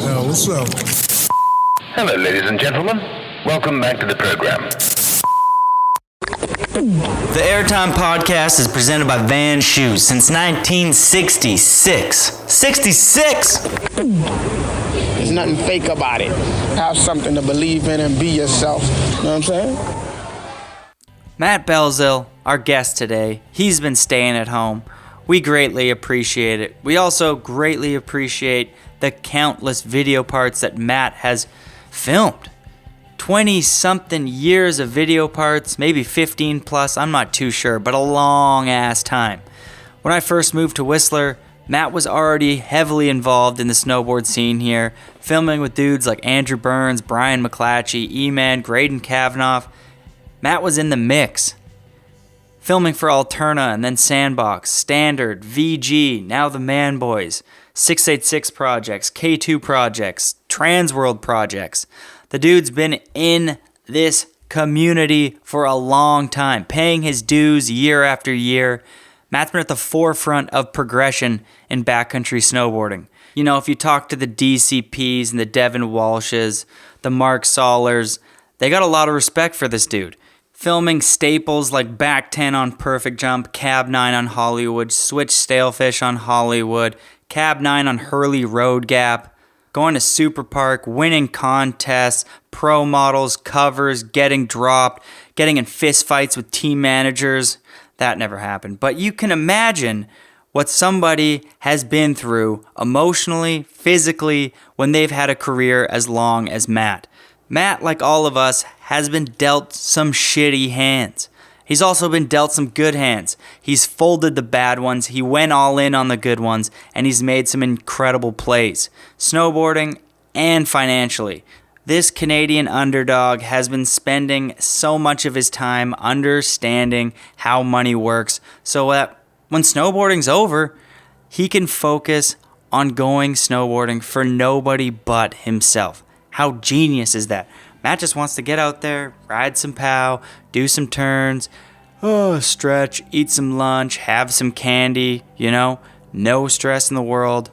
What's up? Hello, ladies and gentlemen. Welcome back to the program. The Airtime Podcast is presented by Van Shoes since 1966. 66! There's nothing fake about it. Have something to believe in and be yourself. You know what I'm saying? Matt Belzile, our guest today, he's been staying at home. We greatly appreciate it. We also greatly appreciate the countless video parts that Matt has filmed. 20-something years of video parts, maybe 15 plus, I'm not too sure, but a long-ass time. When I first moved to Whistler, Matt was already heavily involved in the snowboard scene here, filming with dudes like Andrew Burns, Brian McClatchy, E-Man, Graydon Kavanaugh. Matt was in the mix. Filming for Alterna and then Sandbox, Standard, VG, now the Man Boys, 686 projects, K2 projects, Transworld projects. The dude's been in this community for a long time, paying his dues year after year. Matt's been at the forefront of progression in backcountry snowboarding. You know, if you talk to the DCPs and the Devin Walshes, the Mark Saulers, they got a lot of respect for this dude. Filming staples like Back 10 on Perfect Jump, Cab 9 on Hollywood, Switch Stalefish on Hollywood, Cab 9 on Hurley Road Gap, going to Super Park, winning contests, pro models, covers, getting dropped, getting in fist fights with team managers. That never happened. But you can imagine what somebody has been through emotionally, physically, when they've had a career as long as Matt. Matt, like all of us, has been dealt some shitty hands. He's also been dealt some good hands. He's folded the bad ones, he went all in on the good ones, and he's made some incredible plays, snowboarding and financially. This Canadian underdog has been spending so much of his time understanding how money works so that when snowboarding's over, he can focus on going snowboarding for nobody but himself. How genius is that? Matt just wants to get out there, ride some POW, do some turns, stretch, eat some lunch, have some candy, no stress in the world,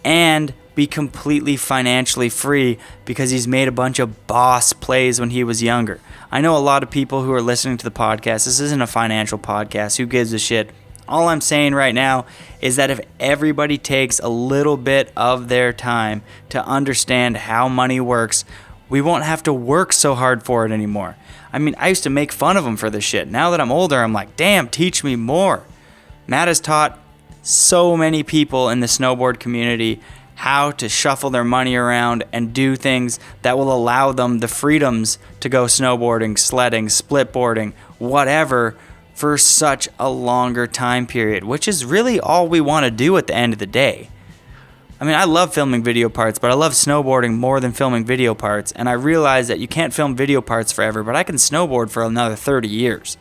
and be completely financially free because he's made a bunch of boss plays when he was younger. I know a lot of people who are listening to the podcast, this isn't a financial podcast, who gives a shit? All I'm saying right now is that if everybody takes a little bit of their time to understand how money works, we won't have to work so hard for it anymore. I mean, I used to make fun of him for this shit. Now that I'm older, I'm like, damn, teach me more. Matt has taught so many people in the snowboard community how to shuffle their money around and do things that will allow them the freedoms to go snowboarding, sledding, splitboarding, whatever, for such a longer time period, which is really all we want to do at the end of the day. I mean, I love filming video parts, but I love snowboarding more than filming video parts, and I realize that you can't film video parts forever, but I can snowboard for another 30 years.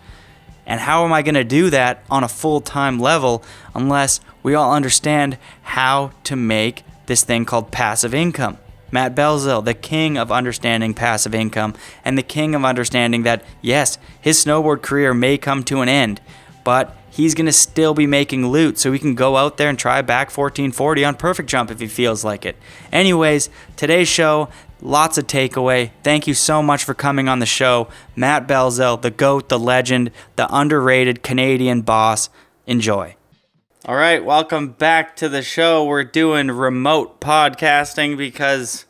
And how am I going to do that on a full-time level unless we all understand how to make this thing called passive income? Matt Belzile, the king of understanding passive income and the king of understanding that, yes, his snowboard career may come to an end, but he's going to still be making loot so he can go out there and try back 1440 on Perfect Jump if he feels like it. Anyways, today's show, lots of takeaway. Thank you so much for coming on the show. Matt Belzile, the GOAT, the legend, the underrated Canadian boss. Enjoy. All right, welcome back to the show. We're doing remote podcasting because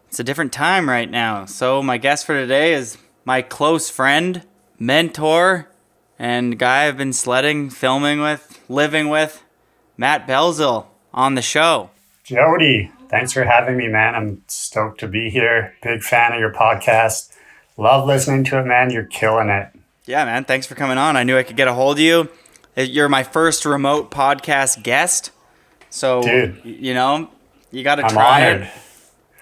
it's a different time right now. So my guest for today is my close friend, mentor, and guy I've been sledding, filming with, living with, Matt Belzile, on the show. Jody, thanks for having me, man. I'm stoked to be here. Big fan of your podcast. Love listening to it, man. You're killing it. Yeah, man. Thanks for coming on. I knew I could get a hold of you. You're my first remote podcast guest. So, dude, you got to try I'm honored. it.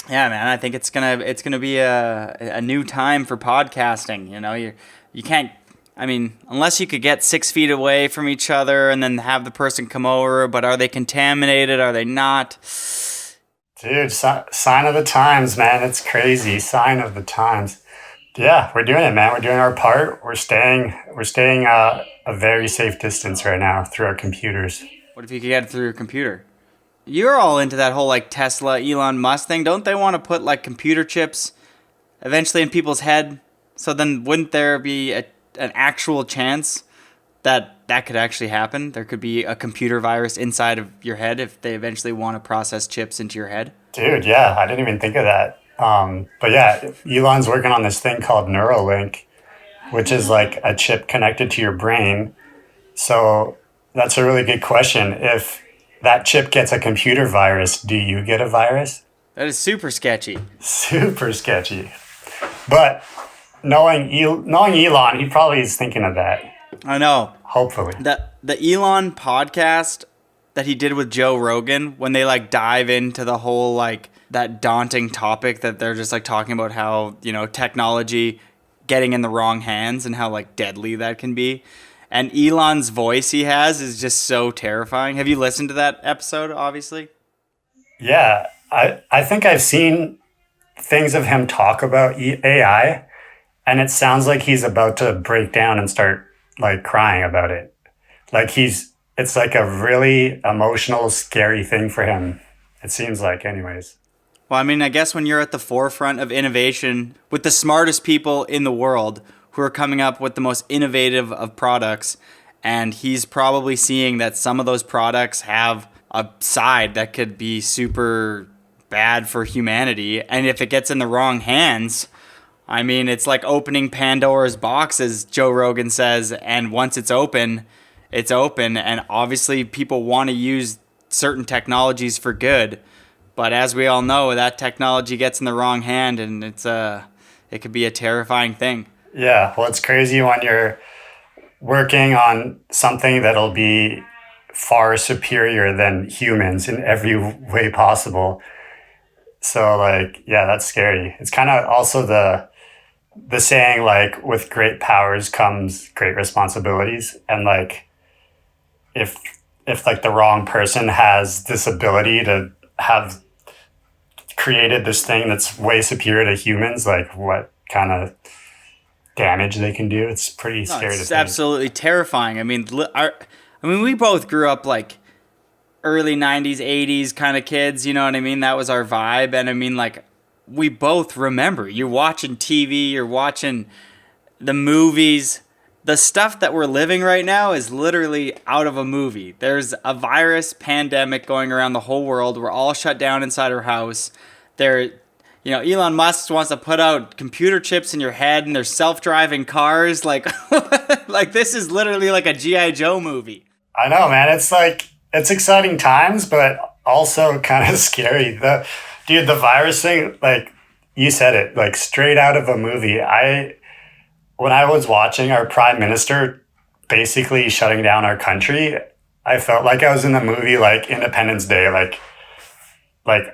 Yeah, man. I think it's gonna be a new time for podcasting. You can't. I mean, unless you could get 6 feet away from each other and then have the person come over, but are they contaminated? Are they not? Dude, sign of the times, man. It's crazy. Sign of the times. Yeah, we're doing it, man. We're doing our part. We're staying a very safe distance right now through our computers. What if you could get it through your computer? You're all into that whole like Tesla, Elon Musk thing. Don't they want to put like computer chips eventually in people's head? So then wouldn't there be an actual chance that could actually happen? There could be a computer virus inside of your head if they eventually want to process chips into your head. Dude, yeah, I didn't even think of that. But yeah, Elon's working on this thing called Neuralink, which is like a chip connected to your brain. So that's a really good question. If that chip gets a computer virus, do you get a virus? That is super sketchy. Super sketchy. But knowing Elon, he probably is thinking of that. I know. Hopefully. The Elon podcast that he did with Joe Rogan, when they like dive into the whole like that daunting topic that they're just like talking about how, you know, technology getting in the wrong hands and how like deadly that can be. And Elon's voice he has is just so terrifying. Have you listened to that episode, obviously? Yeah, I think I've seen things of him talk about AI, and it sounds like he's about to break down and start like crying about it. Like it's like a really emotional, scary thing for him. It seems like anyways. Well, I mean, I guess when you're at the forefront of innovation with the smartest people in the world who are coming up with the most innovative of products, and he's probably seeing that some of those products have a side that could be super bad for humanity. And if it gets in the wrong hands, I mean, it's like opening Pandora's box, as Joe Rogan says, and once it's open, it's open. And obviously people want to use certain technologies for good. But as we all know, that technology gets in the wrong hand, and it could be a terrifying thing. Yeah, well, it's crazy when you're working on something that'll be far superior than humans in every way possible. So, like, yeah, that's scary. It's kind of also the saying, like, with great powers comes great responsibilities. And, like, if like, the wrong person has this ability to have created this thing that's way superior to humans, like, what kind of damage they can do. It's pretty scary to think. It's absolutely terrifying. I mean, we both grew up like early 90s, 80s kind of kids, you know what I mean? That was our vibe. And I mean, like, we both remember. You're watching TV, you're watching the movies. The stuff that we're living right now is literally out of a movie. There's a virus pandemic going around the whole world. We're all shut down inside our house. You know, Elon Musk wants to put out computer chips in your head, and there's self-driving cars. Like, like this is literally like a G.I. Joe movie. I know, man. It's like, it's exciting times, but also kind of scary. The virus thing, like you said it, like straight out of a movie. When I was watching our prime minister basically shutting down our country, I felt like I was in the movie, like Independence Day, like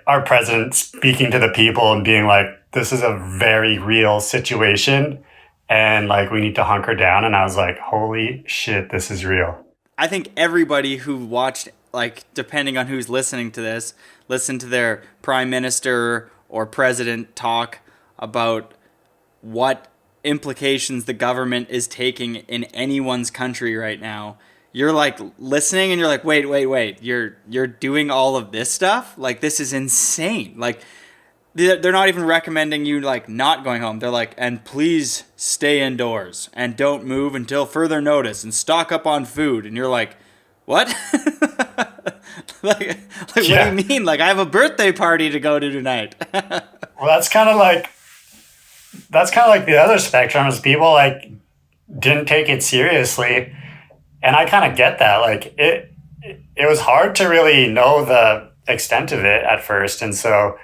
our president speaking to the people and being like, this is a very real situation and like we need to hunker down. And I was like, holy shit, this is real. I think everybody who watched, like, depending on who's listening to this, listened to their prime minister or president talk about what implications the government is taking in anyone's country right now. You're like listening and you're like, wait, you're doing all of this stuff? Like, this is insane. Like, they're not even recommending you like not going home. They're like, and please stay indoors and don't move until further notice and stock up on food. And you're like, what? like Yeah. What do you mean? Like, I have a birthday party to go to tonight. Well, that's kind of like the other spectrum is people like didn't take it seriously. And I kind of get that. Like it was hard to really know the extent of it at first. And so,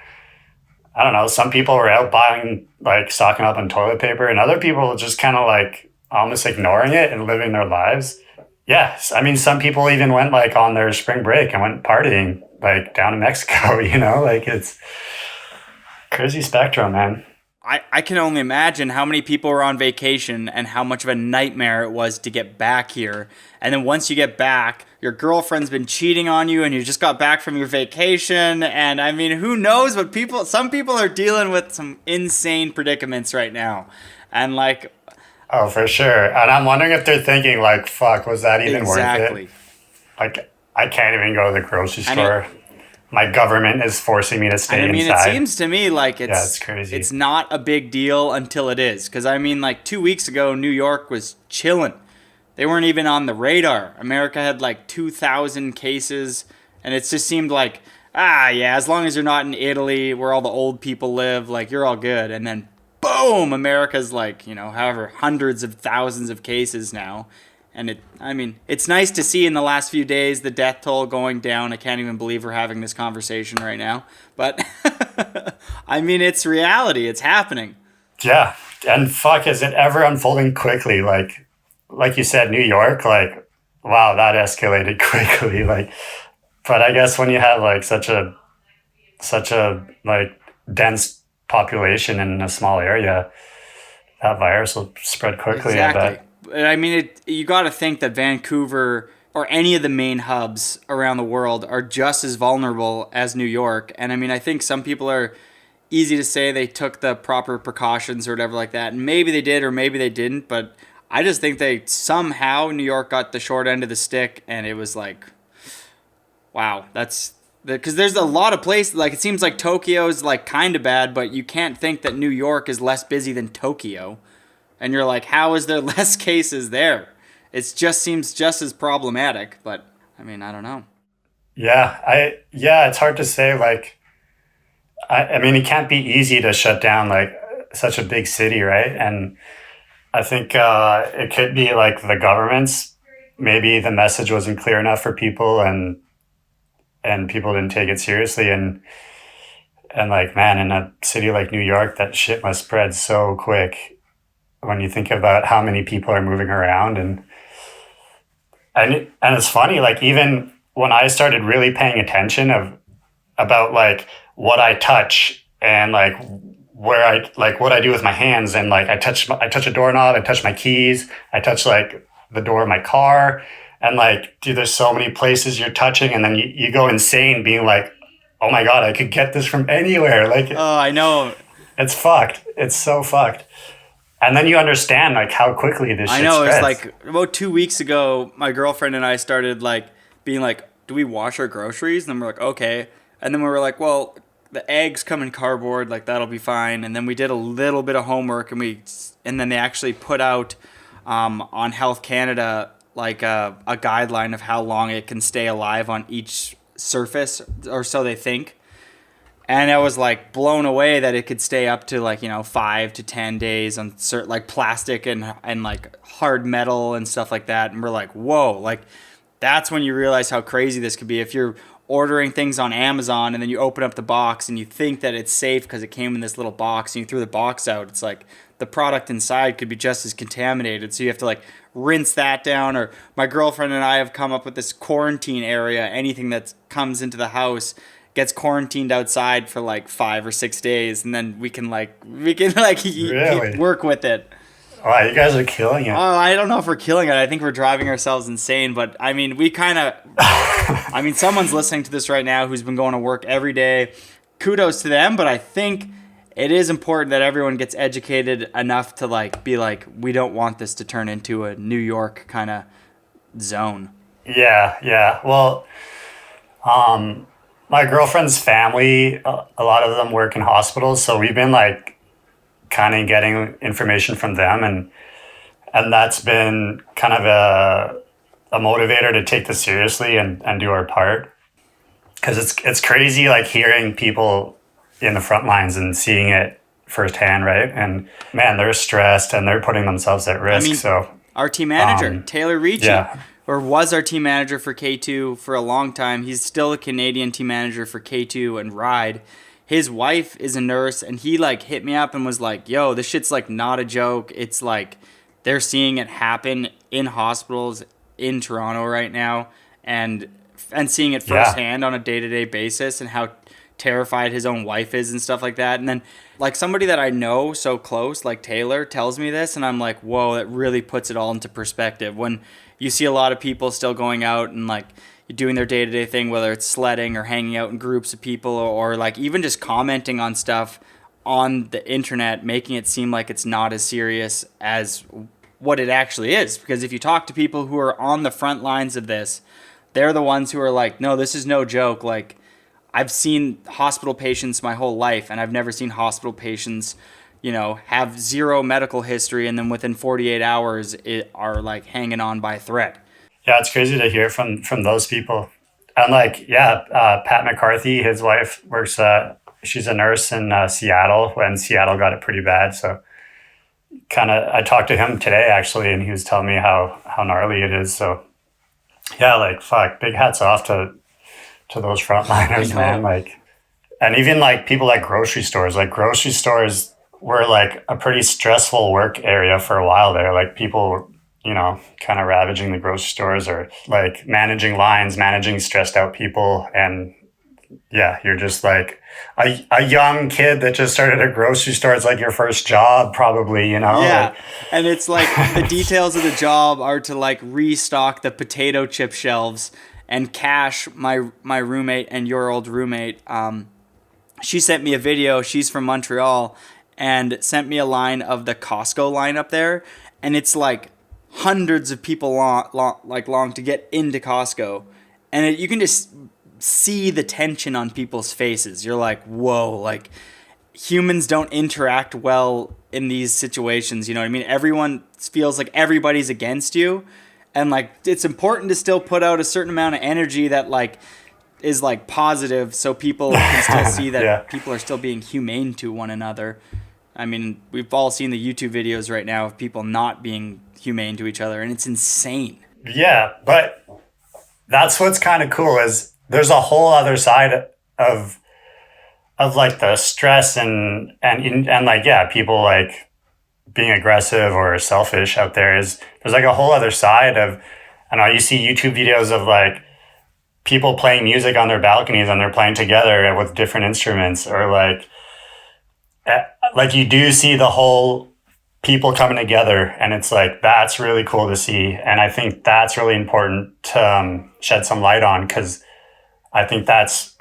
I don't know, some people were out buying, like stocking up on toilet paper, and other people just kind of like almost ignoring it and living their lives. Yes. I mean, some people even went like on their spring break and went partying like down in Mexico, you know, like it's crazy spectrum, man. I can only imagine how many people were on vacation and how much of a nightmare it was to get back here. And then once you get back, your girlfriend's been cheating on you and you just got back from your vacation. And I mean, who knows what some people are dealing with some insane predicaments right now. And like, oh, for sure. And I'm wondering if they're thinking like, fuck, was that even worth it? Like, I can't even go to the grocery store. my government is forcing me to stay I mean, inside. it seems to me like It's crazy. it's not a big deal until it is. Because, I mean, like 2 weeks ago, New York was chilling. They weren't even on the radar. America had like 2,000 cases, and it just seemed like, yeah, as long as you're not in Italy where all the old people live, like, you're all good. And then, boom, America's like, however, hundreds of thousands of cases now. And it's nice to see in the last few days the death toll going down. I can't even believe we're having this conversation right now. But, I mean, it's reality. It's happening. Yeah. And fuck, is it ever unfolding quickly? Like you said, New York, like, wow, that escalated quickly. Like, but I guess when you have like such a like dense population in a small area, that virus will spread quickly. Exactly. I bet. I mean, you got to think that Vancouver or any of the main hubs around the world are just as vulnerable as New York. And I mean, I think some people are easy to say they took the proper precautions or whatever like that. And maybe they did or maybe they didn't. But I just think they somehow, New York got the short end of the stick. And it was like, wow, that's... Because there's a lot of places, like it seems like Tokyo's like kind of bad, but you can't think that New York is less busy than Tokyo. And you're like, how is there less cases there? It just seems just as problematic, but I mean, I don't know. Yeah, it's hard to say. Like, I mean, it can't be easy to shut down like such a big city, right? And I think it could be like the government's, maybe the message wasn't clear enough for people, and people didn't take it seriously. And like, man, in a city like New York, that shit must spread so quick when you think about how many people are moving around. And it's funny, like even when I started really paying attention about like what I touch and like where I like what I do with my hands, and like I touch a doorknob, I touch my keys, I touch like the door of my car, and like, dude, there's so many places you're touching, and then you go insane being like, oh my God, I could get this from anywhere. Like, oh, I know. It's fucked. It's so fucked. And then you understand like how quickly this shit spreads. It's like about 2 weeks ago, my girlfriend and I started like being like, do we wash our groceries? And then we're like, okay. And then we were like, well, the eggs come in cardboard, like that'll be fine. And then we did a little bit of homework, and then they actually put out on Health Canada like a guideline of how long it can stay alive on each surface, or so they think. And I was like blown away that it could stay up to like, 5 to 10 days on certain like plastic and like hard metal and stuff like that. And we're like, whoa, like that's when you realize how crazy this could be. If you're ordering things on Amazon and then you open up the box and you think that it's safe because it came in this little box and you threw the box out, it's like the product inside could be just as contaminated. So you have to like rinse that down. Or my girlfriend and I have come up with this quarantine area. Anything that comes into the house gets quarantined outside for like 5 or 6 days, and then we can really? Work with it. Wow, you guys are killing it. Oh, I don't know if we're killing it. I think we're driving ourselves insane, but I mean, we kind of, I mean, someone's listening to this right now who's been going to work every day. Kudos to them, but I think it is important that everyone gets educated enough to like be like, we don't want this to turn into a New York kind of zone. Yeah. Well, my girlfriend's family, a lot of them work in hospitals, so we've been like kind of getting information from them, and that's been kind of a motivator to take this seriously and do our part, because it's crazy like hearing people in the front lines and seeing it firsthand, right? And man, they're stressed and they're putting themselves at risk. I mean, so our team manager, Taylor Ricci, or was our team manager for K2 for a long time. He's still a Canadian team manager for K2 and Ride. His wife is a nurse, and he like hit me up and was like, yo, this shit's like not a joke. It's like they're seeing it happen in hospitals in Toronto right now, and seeing it firsthand on a day-to-day basis, and how terrified his own wife is and stuff like that. And then like somebody that I know so close, like Taylor, tells me this, and I'm like, whoa, that really puts it all into perspective. When you see a lot of people still going out and like doing their day-to-day thing, whether it's sledding or hanging out in groups of people, or like even just commenting on stuff on the internet, making it seem like it's not as serious as what it actually is. Because if you talk to people who are on the front lines of this, they're the ones who are like, no, this is no joke. Like, I've seen hospital patients my whole life, and I've never seen hospital patients, have zero medical history, and then within 48 hours are like hanging on by a thread. Yeah, it's crazy to hear from those people. And Pat McCarthy, his wife works. She's a nurse in Seattle when Seattle got it pretty bad. So I talked to him today actually, and he was telling me how gnarly it is. So yeah, like fuck, big hats off to those frontliners, man. Like, and even like people at grocery stores. Like grocery stores were like a pretty stressful work area for a while there. Like people, kind of ravaging the grocery stores, or like managing lines, managing stressed out people. And yeah, you're just like a young kid that just started a grocery store. It's like your first job, probably, Yeah. And it's like the details of the job are to like restock the potato chip shelves. And Cash, my roommate and your old roommate, she sent me a video. She's from Montreal, and sent me a line of the Costco line up there. And it's like hundreds of people long to get into Costco. And you can just see the tension on people's faces. You're like, whoa, like humans don't interact well in these situations. You know what I mean? Everyone feels like everybody's against you. And like, it's important to still put out a certain amount of energy that like is like positive, so people can still see that people are still being humane to one another. I mean, we've all seen the YouTube videos right now of people not being humane to each other, and it's insane. Yeah, but that's what's kind of cool is there's a whole other side of like the stress and like, yeah, people like being aggressive or selfish out there. There's like a whole other side of, I know you see YouTube videos of like people playing music on their balconies and they're playing together with different instruments, or like you do see the whole people coming together, and it's like, that's really cool to see. And I think that's really important to shed some light on, because I think that's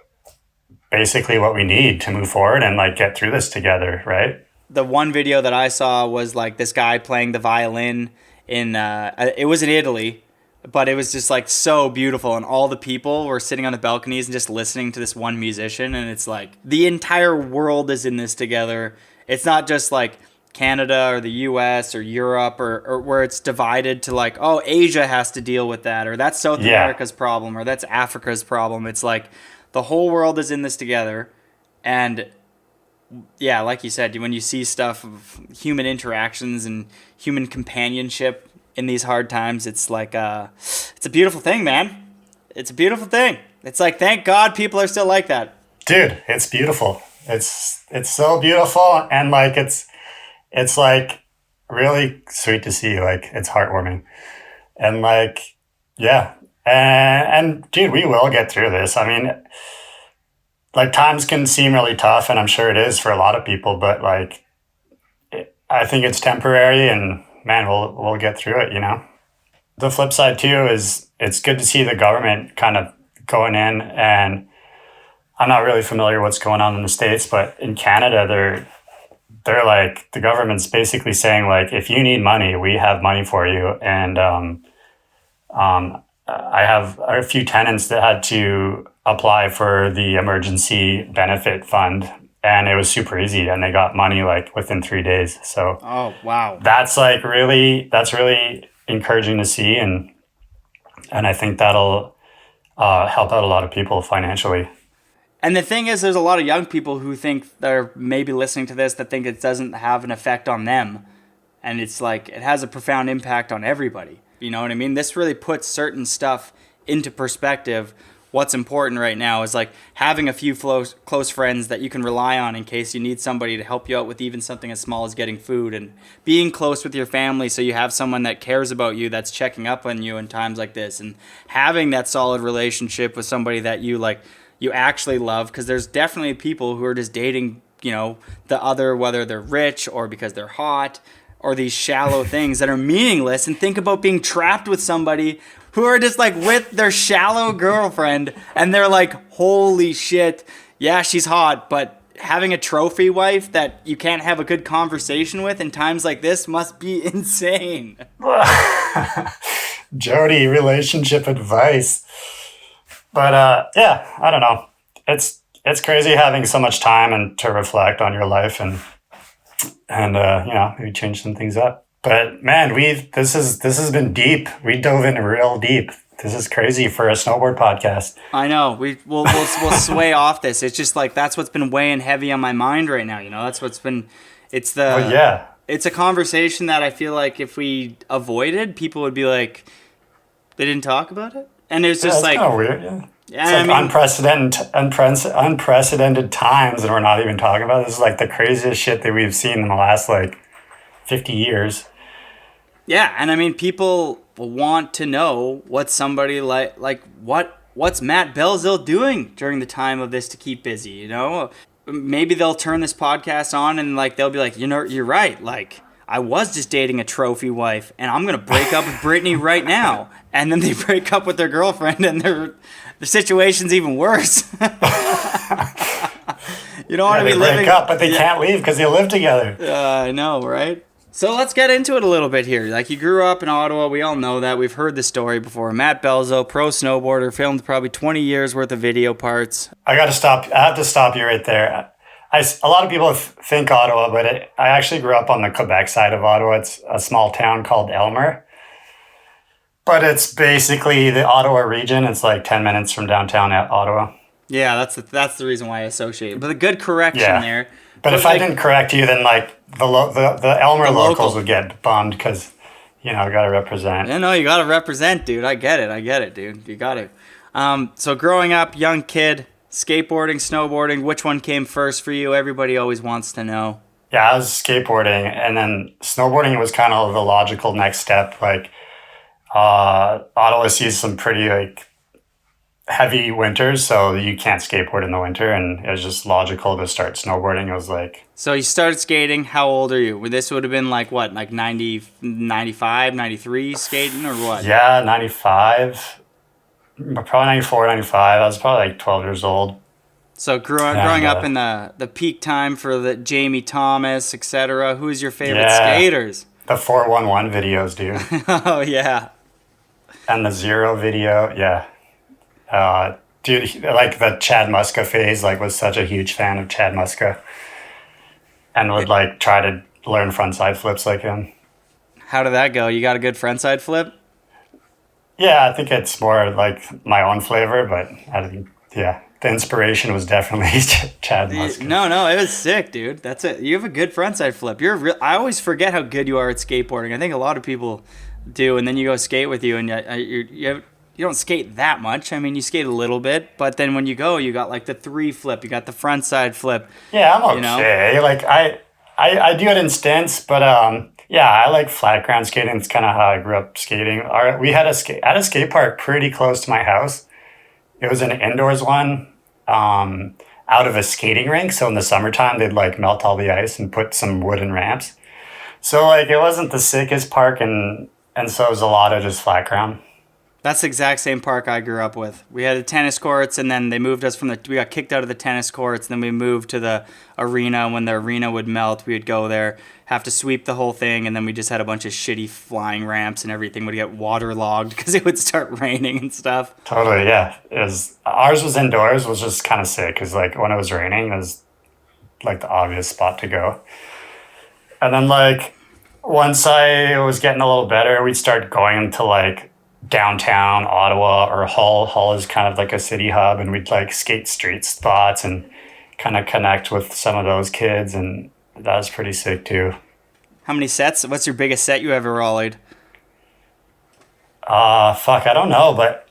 basically what we need to move forward and like get through this together, right? The one video that I saw was like this guy playing the violin in it was in Italy, but it was just like so beautiful, and all the people were sitting on the balconies and just listening to this one musician. And it's like the entire world is in this together. It's not just like Canada or the US or Europe or where it's divided to like, oh, Asia has to deal with that, or that's South America's problem, or that's Africa's problem. It's like the whole world is in this together. And yeah, like you said, when you see stuff of human interactions and human companionship in these hard times, it's like it's a beautiful thing, man. It's a beautiful thing. It's like, thank God people are still like that. Dude, it's beautiful. It's so beautiful, and like it's like really sweet to see. Like, it's heartwarming, and like, yeah, and dude, we will get through this. I mean, like, times can seem really tough, and I'm sure it is for a lot of people, but like, I think it's temporary, and man, we'll get through it. The flip side too is it's good to see the government kind of going in, and I'm not really familiar what's going on in the States, but in Canada, they're like, the government's basically saying like, if you need money, we have money for you. And I have a few tenants that had to apply for the emergency benefit fund, and it was super easy, and they got money like within 3 days. So oh wow, that's really encouraging to see, and I think that'll help out a lot of people financially. And the thing is, there's a lot of young people who think they're maybe listening to this that think it doesn't have an effect on them. And it's like, it has a profound impact on everybody. You know what I mean? This really puts certain stuff into perspective. What's important right now is like having a few close friends that you can rely on in case you need somebody to help you out with even something as small as getting food, and being close with your family so you have someone that cares about you, that's checking up on you in times like this, and having that solid relationship with somebody that you actually love, because there's definitely people who are just dating, the other, whether they're rich or because they're hot, or these shallow things that are meaningless. And think about being trapped with somebody who are just like with their shallow girlfriend, and they're like, holy shit, yeah, she's hot, but having a trophy wife that you can't have a good conversation with in times like this must be insane. Jody, relationship advice. But yeah, I don't know. it's crazy having so much time and to reflect on your life and maybe change some things up. But man, this has been deep. We dove in real deep. This is crazy for a snowboard podcast. I know. We'll sway off this. It's just like that's what's been weighing heavy on my mind right now. That's what's been. It's It's a conversation that I feel like if we avoided, people would be like, they didn't talk about it, and it's just like kind of weird. Yeah. Yeah, it's like unprecedented times, and we're not even talking about it. This is like the craziest shit that we've seen in the last 50 years. Yeah, and I mean, people want to know what somebody what's Matt Belzile doing during the time of this to keep busy. Maybe they'll turn this podcast on and they'll be like, you're right. I was just dating a trophy wife, and I'm gonna break up with Brittany right now. And then they break up with their girlfriend, and the situation's even worse. You don't want to be living. They break up, but they can't leave because they live together. I know, right? So let's get into it a little bit here. You grew up in Ottawa. We all know that. We've heard the story before. Matt Belzile, pro snowboarder, filmed probably 20 years worth of video parts. I have to stop you right there. A lot of people think Ottawa, but I actually grew up on the Quebec side of Ottawa. It's a small town called Elmer. But it's basically the Ottawa region. It's 10 minutes from downtown Ottawa. Yeah, that's the reason why I associate. But a good correction there. But if I didn't correct you, then the Elmer locals would get bummed because, you got to represent. Yeah, no, you got to represent, dude. I get it, dude. You got to. So growing up, young kid, skateboarding, snowboarding, which one came first for you? Everybody always wants to know. Yeah, I was skateboarding, and then snowboarding was kind of the logical next step. Ottawa sees some pretty heavy winters, so you can't skateboard in the winter, and it was just logical to start snowboarding. It was So you started skating, how old are you? This would have been 90, 95, 93 skating, or what? Yeah, 95. Probably 94, 95. I was probably 12 years old. So growing up in the peak time for the Jamie Thomas, etc., who's your favorite skaters? The 411 videos, dude. Oh, yeah. And the Zero video, yeah. Dude, the Chad Muska phase, was such a huge fan of Chad Muska. And would try to learn frontside flips like him. How did that go? You got a good frontside flip? Yeah, I think it's more my own flavor, but the inspiration was definitely Chad Muska. No, it was sick, dude. That's it. You have a good frontside flip. I always forget how good you are at skateboarding. I think a lot of people do, and then you go skate with you, and you don't skate that much. I mean, you skate a little bit, but then when you go, you got the 3 flip, you got the frontside flip. Yeah, I'm okay. I do it in stints, but I like flat ground skating. It's kind of how I grew up skating. We had a skate park pretty close to my house. It was an indoors one, out of a skating rink. So in the summertime, they'd melt all the ice and put some wooden ramps. So it wasn't the sickest park, and so it was a lot of just flat ground. That's the exact same park I grew up with. We had the tennis courts, and then they moved us we got kicked out of the tennis courts, and then we moved to the arena. When the arena would melt, we would go there, have to sweep the whole thing, and then we just had a bunch of shitty flying ramps, and everything would get waterlogged because it would start raining and stuff. Totally, yeah. Ours was indoors, was just kind of sick, because when it was raining, it was the obvious spot to go. And then once I was getting a little better, we'd start going to downtown Ottawa or Hull. Hull is kind of a city hub, and we'd skate street spots and kind of connect with some of those kids, and that was pretty sick too. How many sets? What's your biggest set you ever rollied? I don't know, but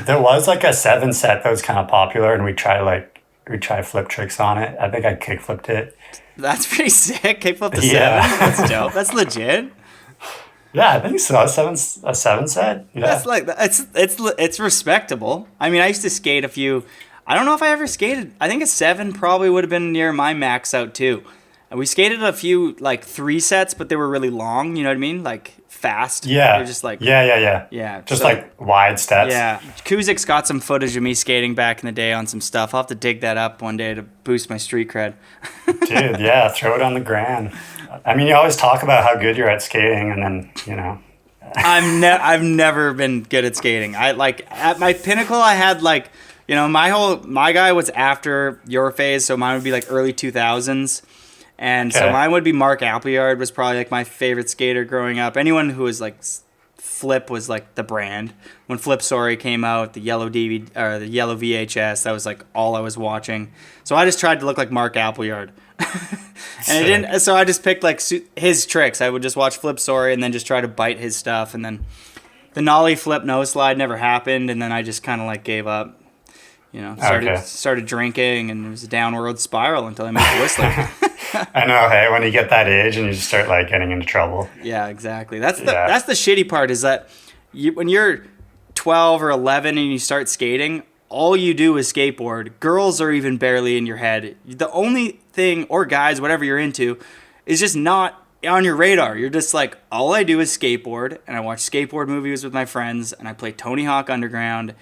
there was a 7 set that was kind of popular, and we try flip tricks on it. I think I kickflipped it. That's pretty sick. Kickflip the 7. That's dope. That's legit. Yeah, I think so. A seven set. Yeah. That's it's respectable. I mean, I used to skate a few. I don't know if I ever skated. I think a 7 probably would have been near my max out too. And we skated a few 3 sets, but they were really long. You know what I mean? Fast. Yeah. They're just Yeah. Yeah. Just wide steps. Yeah. Kuzik's got some footage of me skating back in the day on some stuff. I'll have to dig that up one day to boost my street cred. Dude, yeah, throw it on the gram. I mean, you always talk about how good you're at skating, and then, I've never been good at skating. At my pinnacle, I had You know, my guy was after your phase, so mine would be like early 2000s. And so Okay. mine would be Mark Appleyard was probably like my favorite skater growing up. Anyone who was like Flip was like the brand. When Flip Sorry came out, the yellow DVD or the yellow VHS, that was like all I was watching. So I just tried to look like Mark Appleyard. And it didn't, so I just picked like his tricks. I would just watch Flip Sorry and then just try to bite his stuff, and then the nollie flip no slide never happened, and then I just kind of like gave up. You know, started drinking, and it was a downward spiral until I moved to Whistler. I know. Hey, when you get that age and you just start like getting into trouble. Yeah, exactly. That's the shitty part is that when you're 12 or 11 and you start skating, all you do is skateboard. Girls are even barely in your head. The only thing, or guys, whatever you're into, is just not on your radar. You're just like, all I do is skateboard, and I watch skateboard movies with my friends, and I play Tony Hawk Underground,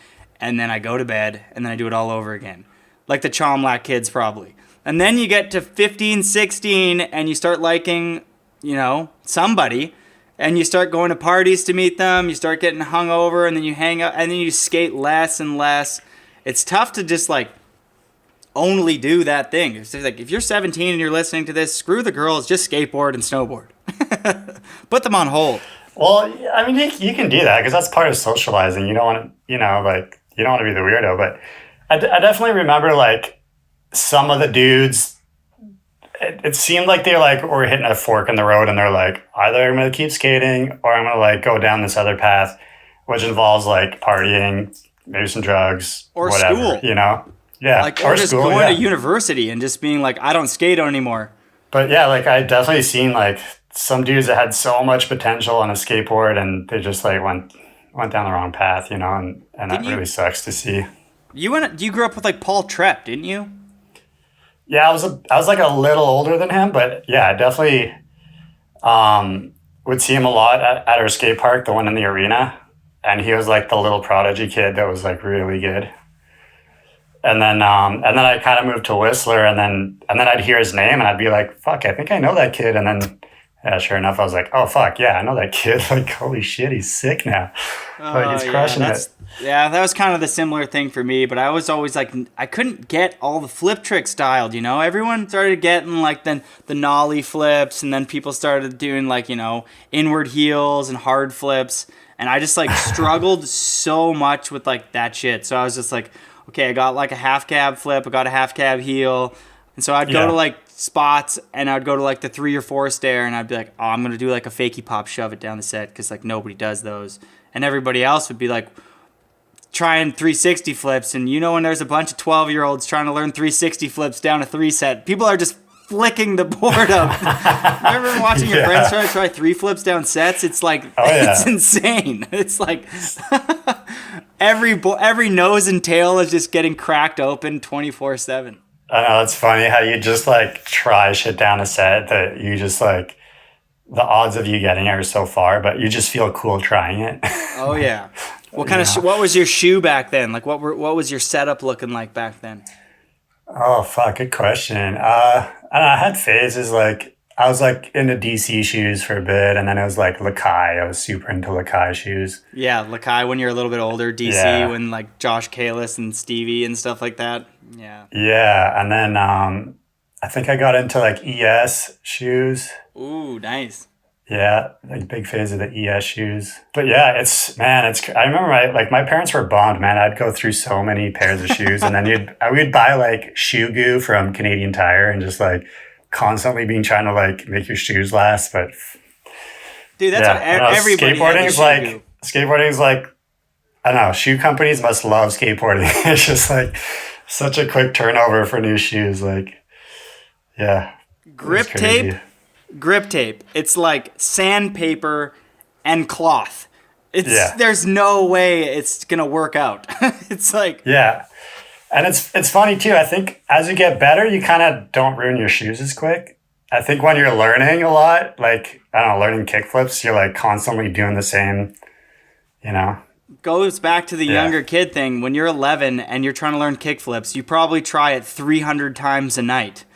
and then I go to bed, and then I do it all over again. Like the Chomlack kids, probably. And then you get to 15, 16, and you start liking, you know, somebody, and you start going to parties to meet them, you start getting hungover, and then you hang out, and then you skate less and less. It's tough to just, like, only do that thing. It's just like, if you're 17 and you're listening to this, screw the girls, just skateboard and snowboard. Put them on hold. Well, I mean, you can do that because that's part of socializing. You don't want to, you know, like, you don't want to be the weirdo. But I definitely remember, like, some of the dudes, it seemed like they like were hitting a fork in the road, and they're like, either I'm going to keep skating or I'm going to like go down this other path, which involves like partying, maybe some drugs, Or whatever, school. you know? Yeah. Like, or just school, going to university and just being like, I don't skate anymore. But yeah, like I definitely seen like some dudes that had so much potential on a skateboard, and they just like went down the wrong path, you know, and that really sucks to see. You grew up with like Paul Trepp, didn't you? Yeah, I was like a little older than him, but yeah, I definitely would see him a lot at our skate park, the one in the arena, and he was like the little prodigy kid that was like really good. And then I kind of moved to Whistler, and then I'd hear his name, and I'd be like, "Fuck, I think I know that kid." And then, yeah, sure enough, I was like, "Oh fuck, yeah, I know that kid." Like, holy shit, he's sick now. Like, he's crushing it. Yeah, that was kind of the similar thing for me, but I was always like, I couldn't get all the flip tricks dialed, you know? Everyone started getting like the nollie flips, and then people started doing like, you know, inward heels and hard flips, and I just like struggled so much with like that shit. So I was just like, okay, I got like a half cab flip, I got a half cab heel, and so I'd go to like spots, and I'd go to like the 3 or 4 stair, and I'd be like, oh, I'm gonna do like a fakie pop shove it down the set, because like nobody does those, and everybody else would be like trying 360 flips, and you know, when there's a bunch of 12-year-olds trying to learn 360 flips down a 3 set, people are just flicking the board up. Remember watching your friends try 3 flips down sets? It's like, it's insane. It's like every nose and tail is just getting cracked open 24/7. I know, it's funny how you just like try shit down a set that you just like, the odds of you getting it are so far, but you just feel cool trying it. Oh yeah. What kind of what was your shoe back then? Like what was your setup looking like back then? Oh fuck, good question. I don't know, I had phases. Like I was like into DC shoes for a bit, and then it was like Lakai. I was super into Lakai shoes. Yeah, Lakai when you're a little bit older. DC when like Josh Kalis and Stevie and stuff like that. Yeah. Yeah, and then I think I got into like ES shoes. Ooh, nice. Yeah, like big phase of the ES shoes. But yeah, I remember my parents were bummed, man. I'd go through so many pairs of shoes, and then we'd buy like shoe goo from Canadian Tire, and just like constantly being trying to like make your shoes last. But dude, that's what everybody skateboarding's like, I don't know, shoe companies must love skateboarding. It's just like such a quick turnover for new shoes. Like, yeah. Grip tape. It's like sandpaper and cloth. There's no way it's gonna work out. It's like, yeah, and it's funny too. I think as you get better, you kind of don't ruin your shoes as quick. I think when you're learning a lot, like I don't know, learning kickflips, you're like constantly doing the same, you know. Goes back to the younger kid thing. When you're 11 and you're trying to learn kickflips, you probably try it 300 times a night.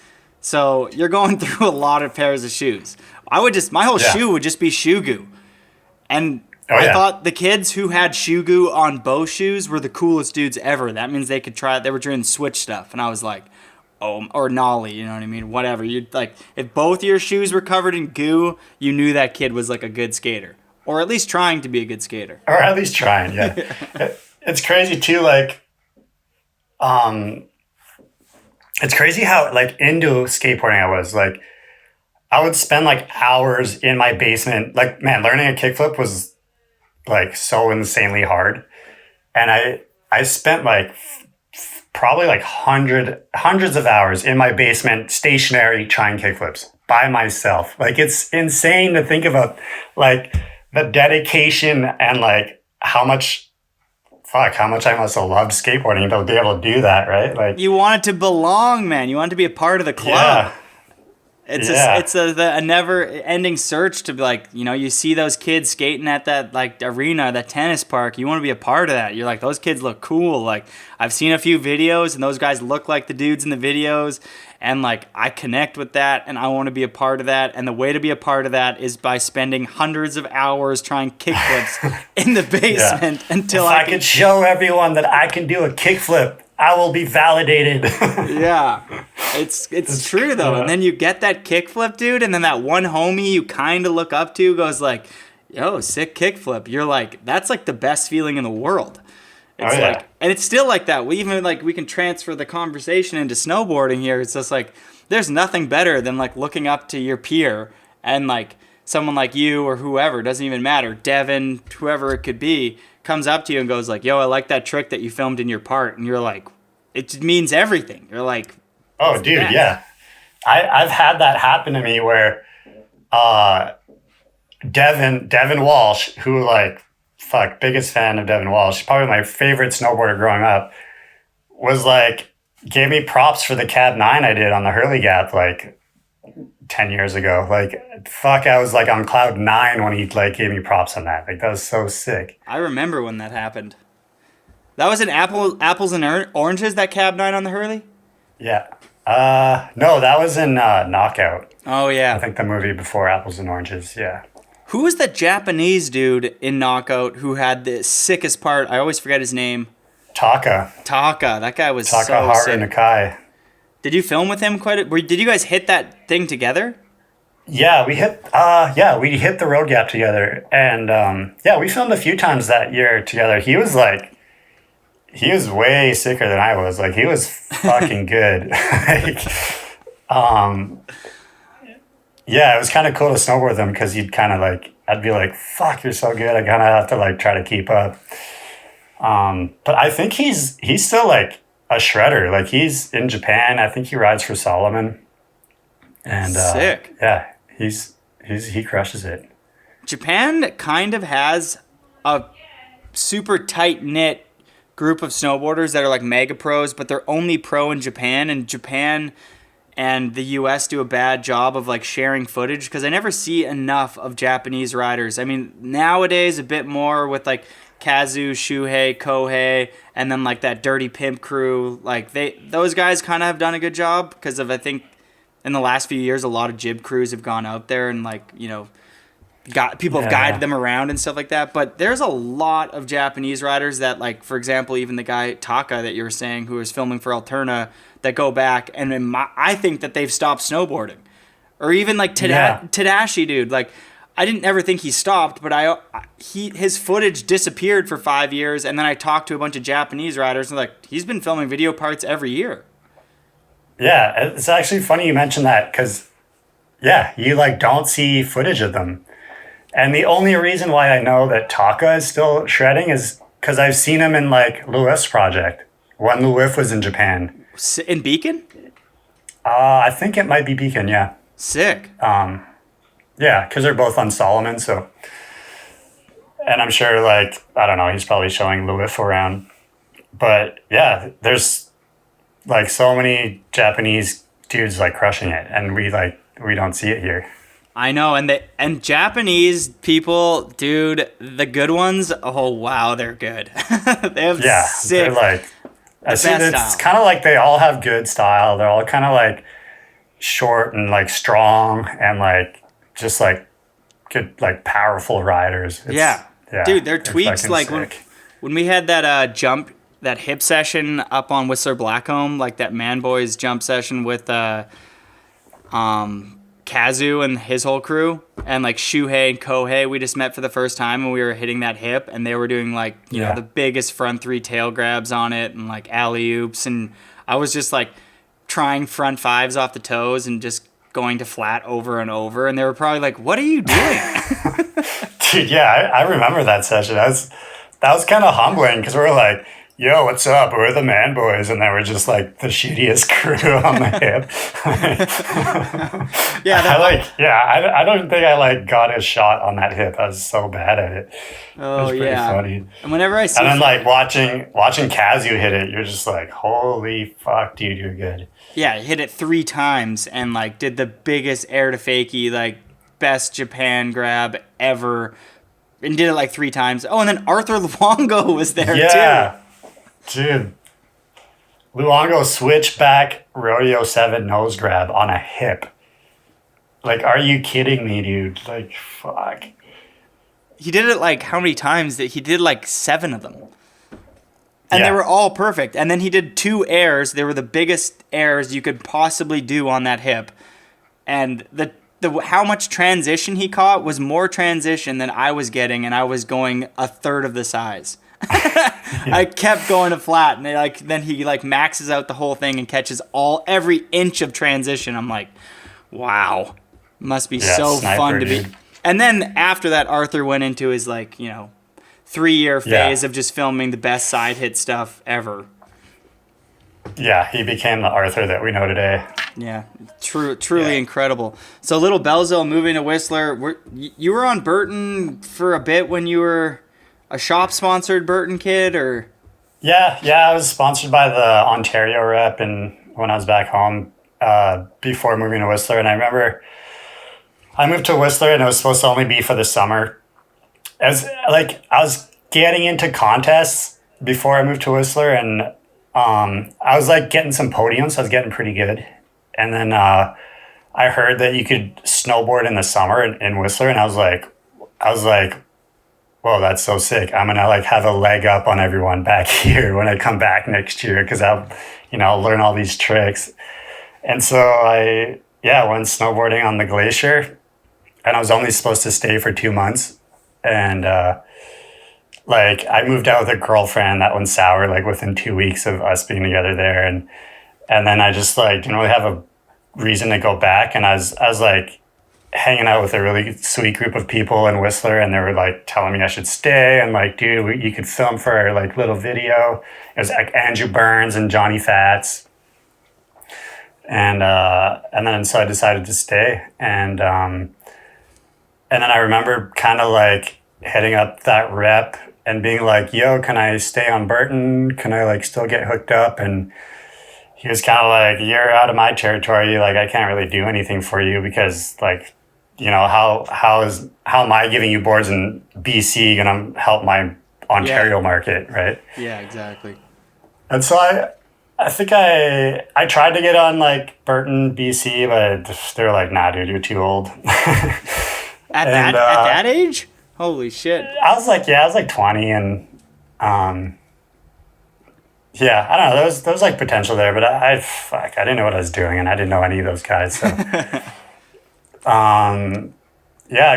So you're going through a lot of pairs of shoes. My whole shoe would just be shoe goo. And Oh, I yeah. thought the kids who had shoe goo on both shoes were the coolest dudes ever. That means they could try it. They were doing switch stuff, and I was like, oh, or nollie, you know what I mean? Whatever. You'd like, if both your shoes were covered in goo, you knew that kid was like a good skater, or at least trying to be a good skater. Or at least trying, yeah. It's crazy too, like, it's crazy how like into skateboarding I was. Like, I would spend like hours in my basement. Like, man, learning a kickflip was like so insanely hard, and I spent like probably like hundreds of hours in my basement stationary trying kickflips by myself. Like, it's insane to think about like the dedication and like how much I must have loved skateboarding to be able to do that, right? Like, You wanted to belong, man. You wanted to be a part of the club. yeah. It's a never-ending search to be like, you know, you see those kids skating at that like arena, that tennis park. You want to be a part of that. You're like, those kids look cool. Like, I've seen a few videos, and those guys look like the dudes in the videos, and like I connect with that, and I want to be a part of that. And the way to be a part of that is by spending hundreds of hours trying kickflips in the basement until If I could show everyone that I can do a kickflip, I will be validated. Yeah, it's true though. And then you get that kickflip, dude, and then that one homie you kind of look up to goes like, "Yo, sick kickflip." You're like, that's like the best feeling in the world. It's like, and it's still like that. We can transfer the conversation into snowboarding here. It's just like, there's nothing better than like looking up to your peer and like someone like you or whoever, doesn't even matter, Devin, whoever it could be, comes up to you and goes like, "Yo, I like that trick that you filmed in your part," and you're like, it means everything. You're like, Oh, dude, yeah. I've had that happen to me where Devin Walsh, who like, biggest fan of Devin Walsh, probably my favorite snowboarder growing up, was like, gave me props for the Cab 9 I did on the Hurley Gap like 10 years ago. Like, I was like on cloud 9 when he like gave me props on that. Like, that was so sick. I remember when that happened. That was an apples and oranges, that Cab 9 on the Hurley? Yeah. No, that was in Knockout. Oh, yeah. I think the movie before Apples and Oranges. Yeah. Who was that Japanese dude in Knockout who had the sickest part? I always forget his name. Taka. That guy was so Haru sick. Nakai. Did you film with him quite a bit? Did you guys hit that thing together? Yeah, we hit the road gap together, and we filmed a few times that year together. He was way sicker than I was. Like, he was fucking good. Yeah, it was kind of cool to snowboard with him because he'd kind of like, I'd be like, "Fuck, you're so good." I kind of have to like try to keep up. But I think he's still like a shredder. Like, he's in Japan. I think he rides for Solomon. And sick. Yeah, he crushes it. Japan kind of has a super tight-knit group of snowboarders that are like mega pros, but they're only pro in Japan, and Japan and the US do a bad job of like sharing footage because I never see enough of Japanese riders. I mean, nowadays a bit more with like Kazu, Shuhei, Kohei, and then like that Dirty Pimp crew. Like, those guys kind of have done a good job because of, I think, in the last few years, a lot of jib crews have gone out there and like, you know, people have guided them around and stuff like that. But there's a lot of Japanese riders that, like, for example, even the guy Taka that you were saying who was filming for Alterna, that go back and I think that they've stopped snowboarding. Or even like Tadashi, dude. Like, I didn't ever think he stopped, but his footage disappeared for 5 years, and then I talked to a bunch of Japanese riders and like, he's been filming video parts every year. Yeah, it's actually funny you mentioned that because, you like don't see footage of them. And the only reason why I know that Taka is still shredding is because I've seen him in like Louis project when Louis was in Japan. In Beacon? I think it might be Beacon, yeah. Sick. Yeah, because they're both on Solomon, so. And I'm sure, like, I don't know, he's probably showing Louis around. But yeah, there's like so many Japanese dudes like crushing it, and we don't see it here. I know, and Japanese people, dude, the good ones, oh wow, they're good. They have sick. They're like, I see best it's style. kind of like they all have good style. They're all kind of like short and like strong and like just like good, like powerful riders. It's Yeah, Dude, their they're tweaks, fucking like sick. when we had that that hip session up on Whistler Blackcomb, like that Man Boys jump session with Kazu and his whole crew, and like Shuhei and Kohei, we just met for the first time and we were hitting that hip, and they were doing like, you know, the biggest front 3 tail grabs on it and like alley oops, and I was just like trying front 5s off the toes and just going to flat over and over, and they were probably like, "What are you doing?" Dude, yeah, I remember that session. That was kind of humbling because we were like, yo, what's up? We're the Man Boys. And they were just like the shittiest crew on the hip. I don't think I like got a shot on that hip. I was so bad at it. Oh, it was pretty yeah. funny. And whenever I see... And then like watching Kazu hit it, you're just like, holy fuck, dude, you're good. Yeah, hit it 3 times and like did the biggest air to fakie, like best Japan grab ever. And did it like 3 times. Oh, and then Arthur Luongo was there too. Dude. Luongo switchback rodeo 7 nose grab on a hip. Like, are you kidding me, dude? Like, fuck. He did it like how many times? He did like 7 of them. And they were all perfect. And then he did 2 airs. They were the biggest airs you could possibly do on that hip. And the how much transition he caught was more transition than I was getting, and I was going a third of the size. I kept going to flat, and then he maxes out the whole thing and catches every inch of transition. I'm like, wow, must be so sniper, fun to dude. be. And then after that, Arthur went into his 3-year phase of just filming the best side hit stuff ever. Yeah, he became the Arthur that we know today. Yeah, truly incredible. So Little Belzile moving to Whistler. You were on Burton for a bit when you were a shop-sponsored Burton kid, or? Yeah, I was sponsored by the Ontario rep and when I was back home before moving to Whistler. And I remember I moved to Whistler and it was supposed to only be for the summer. I was getting into contests before I moved to Whistler, and I was getting some podiums, so I was getting pretty good. And then I heard that you could snowboard in the summer in Whistler, and I was like, whoa, that's so sick. I'm gonna have a leg up on everyone back here when I come back next year, because I'll learn all these tricks. And so I went snowboarding on the glacier, and I was only supposed to stay for 2 months. And I moved out with a girlfriend that went sour within 2 weeks of us being together there, and then I just didn't really have a reason to go back. And I was hanging out with a really sweet group of people in Whistler, and they were telling me I should stay, and dude, you could film for our little video. It was Andrew Burns and Johnny Fats, and then so I decided to stay, and then I remember kind of heading up that rep and being like, yo, can I stay on Burton? Can I still get hooked up? And he was kind of like, you're out of my territory. I can't really do anything for you because how am I giving you boards in BC going to help my Ontario market, right? Yeah, exactly. And so I think I tried to get on Burton, BC, but they were like, nah, dude, you're too old. At that age? Holy shit. I was 20, and I don't know, there was potential there, but I didn't know what I was doing, and I didn't know any of those guys, so I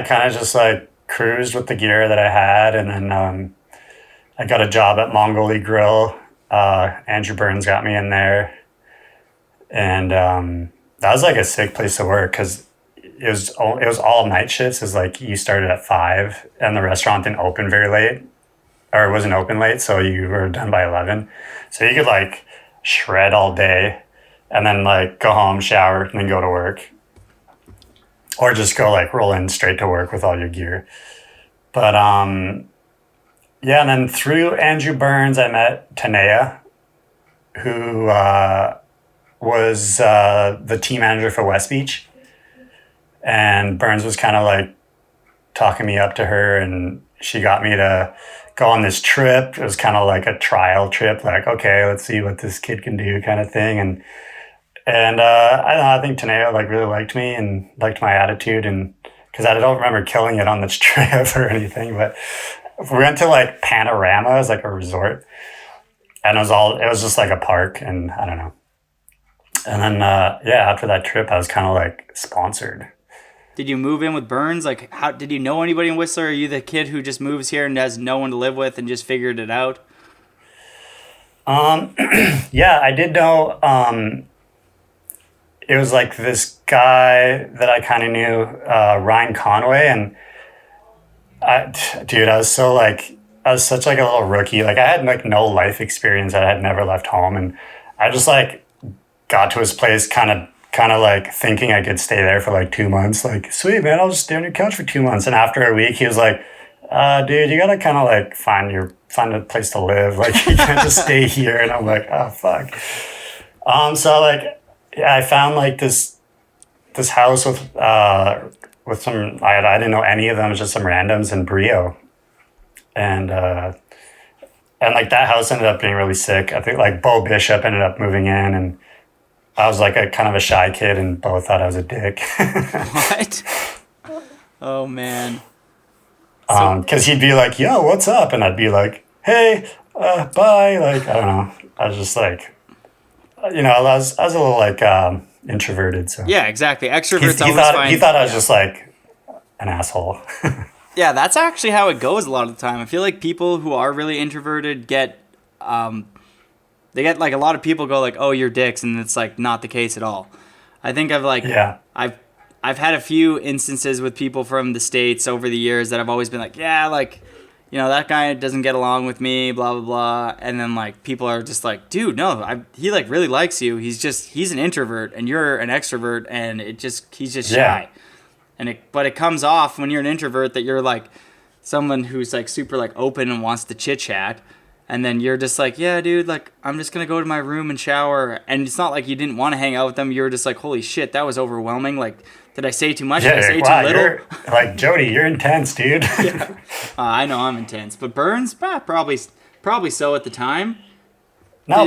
kind of just cruised with the gear that I had, and then I got a job at Mongoli Grill. Andrew Burns got me in there, and that was a sick place to work because it was all night shifts. It was you started at 5 and the restaurant didn't open very late, or it wasn't open late, so you were done by 11. So you could shred all day and then go home, shower, and then go to work. Or just go roll in straight to work with all your gear. But and then through Andrew Burns, I met Tanea, who was the team manager for West Beach. And Burns was kind of talking me up to her, and she got me to go on this trip. It was kind of a trial trip, okay, let's see what this kid can do kind of thing. And I don't know, I think Tanea really liked me and liked my attitude, and because I don't remember killing it on this trip or anything, but we went to like Panorama, it was like a resort, and it was just like a park, and I don't know. And then after that trip, I was kind of like sponsored. Did you move in with Burns? Like, how did you know anybody in Whistler? Or are you the kid who just moves here and has no one to live with and just figured it out? Yeah, I did know. It was like this guy that I kind of knew, Ryan Conway, and dude, I was such like a little rookie. Like I had like no life experience. I had never left home, and I just like got to his place kind of like thinking I could stay there for like 2 months. Like, sweet man, I'll just stay on your couch for 2 months. And after a week, he was like, dude, you gotta kind of like find a place to live. Like you can't just stay here. And I'm like, oh fuck. So like, yeah, I found like this house with some, I didn't know any of them, just some randoms in Brio. And like that house ended up being really sick. I think like Bo Bishop ended up moving in, and I was like a kind of a shy kid, and Bo thought I was a dick. What? Oh man. Because he'd be like, yo, what's up? And I'd be like, hey, bye. Like, I don't know. I was just like, I was a little like introverted. So Yeah, exactly. Extroverts he thought I was just like an asshole. Yeah, that's actually how it goes a lot of the time. I feel like people who are really introverted get like a lot of people go like, oh, you're dicks, and it's like not the case at all. I think I've had a few instances with people from the States over the years that I've always been like, yeah, like, that guy doesn't get along with me, blah, blah, blah. And then like people are just like, dude, no, he like really likes you. He's an introvert and you're an extrovert, and he's just shy. But it comes off when you're an introvert that you're like someone who's like super like open and wants to chit chat. And then you're just like, yeah, dude, like, I'm just going to go to my room and shower. And it's not like you didn't want to hang out with them. You were just like, holy shit, that was overwhelming. Like, did I say too much? Did I say too little? Like, Jody, you're intense, dude. Yeah. I know I'm intense. But Burns, probably so at the time. No,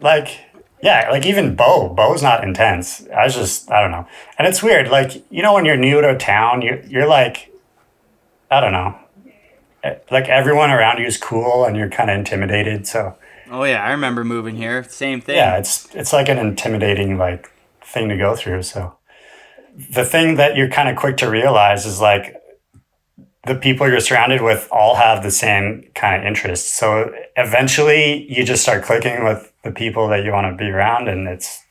like, yeah, like even Bo's not intense. I don't know. And it's weird. Like, when you're new to a town, you're like, I don't know. Like everyone around you is cool and you're kind of intimidated. So, oh yeah, I remember moving here. Same thing. Yeah, it's like an intimidating like thing to go through. So the thing that you're kind of quick to realize is like the people you're surrounded with all have the same kind of interests. So eventually you just start clicking with the people that you want to be around, and it's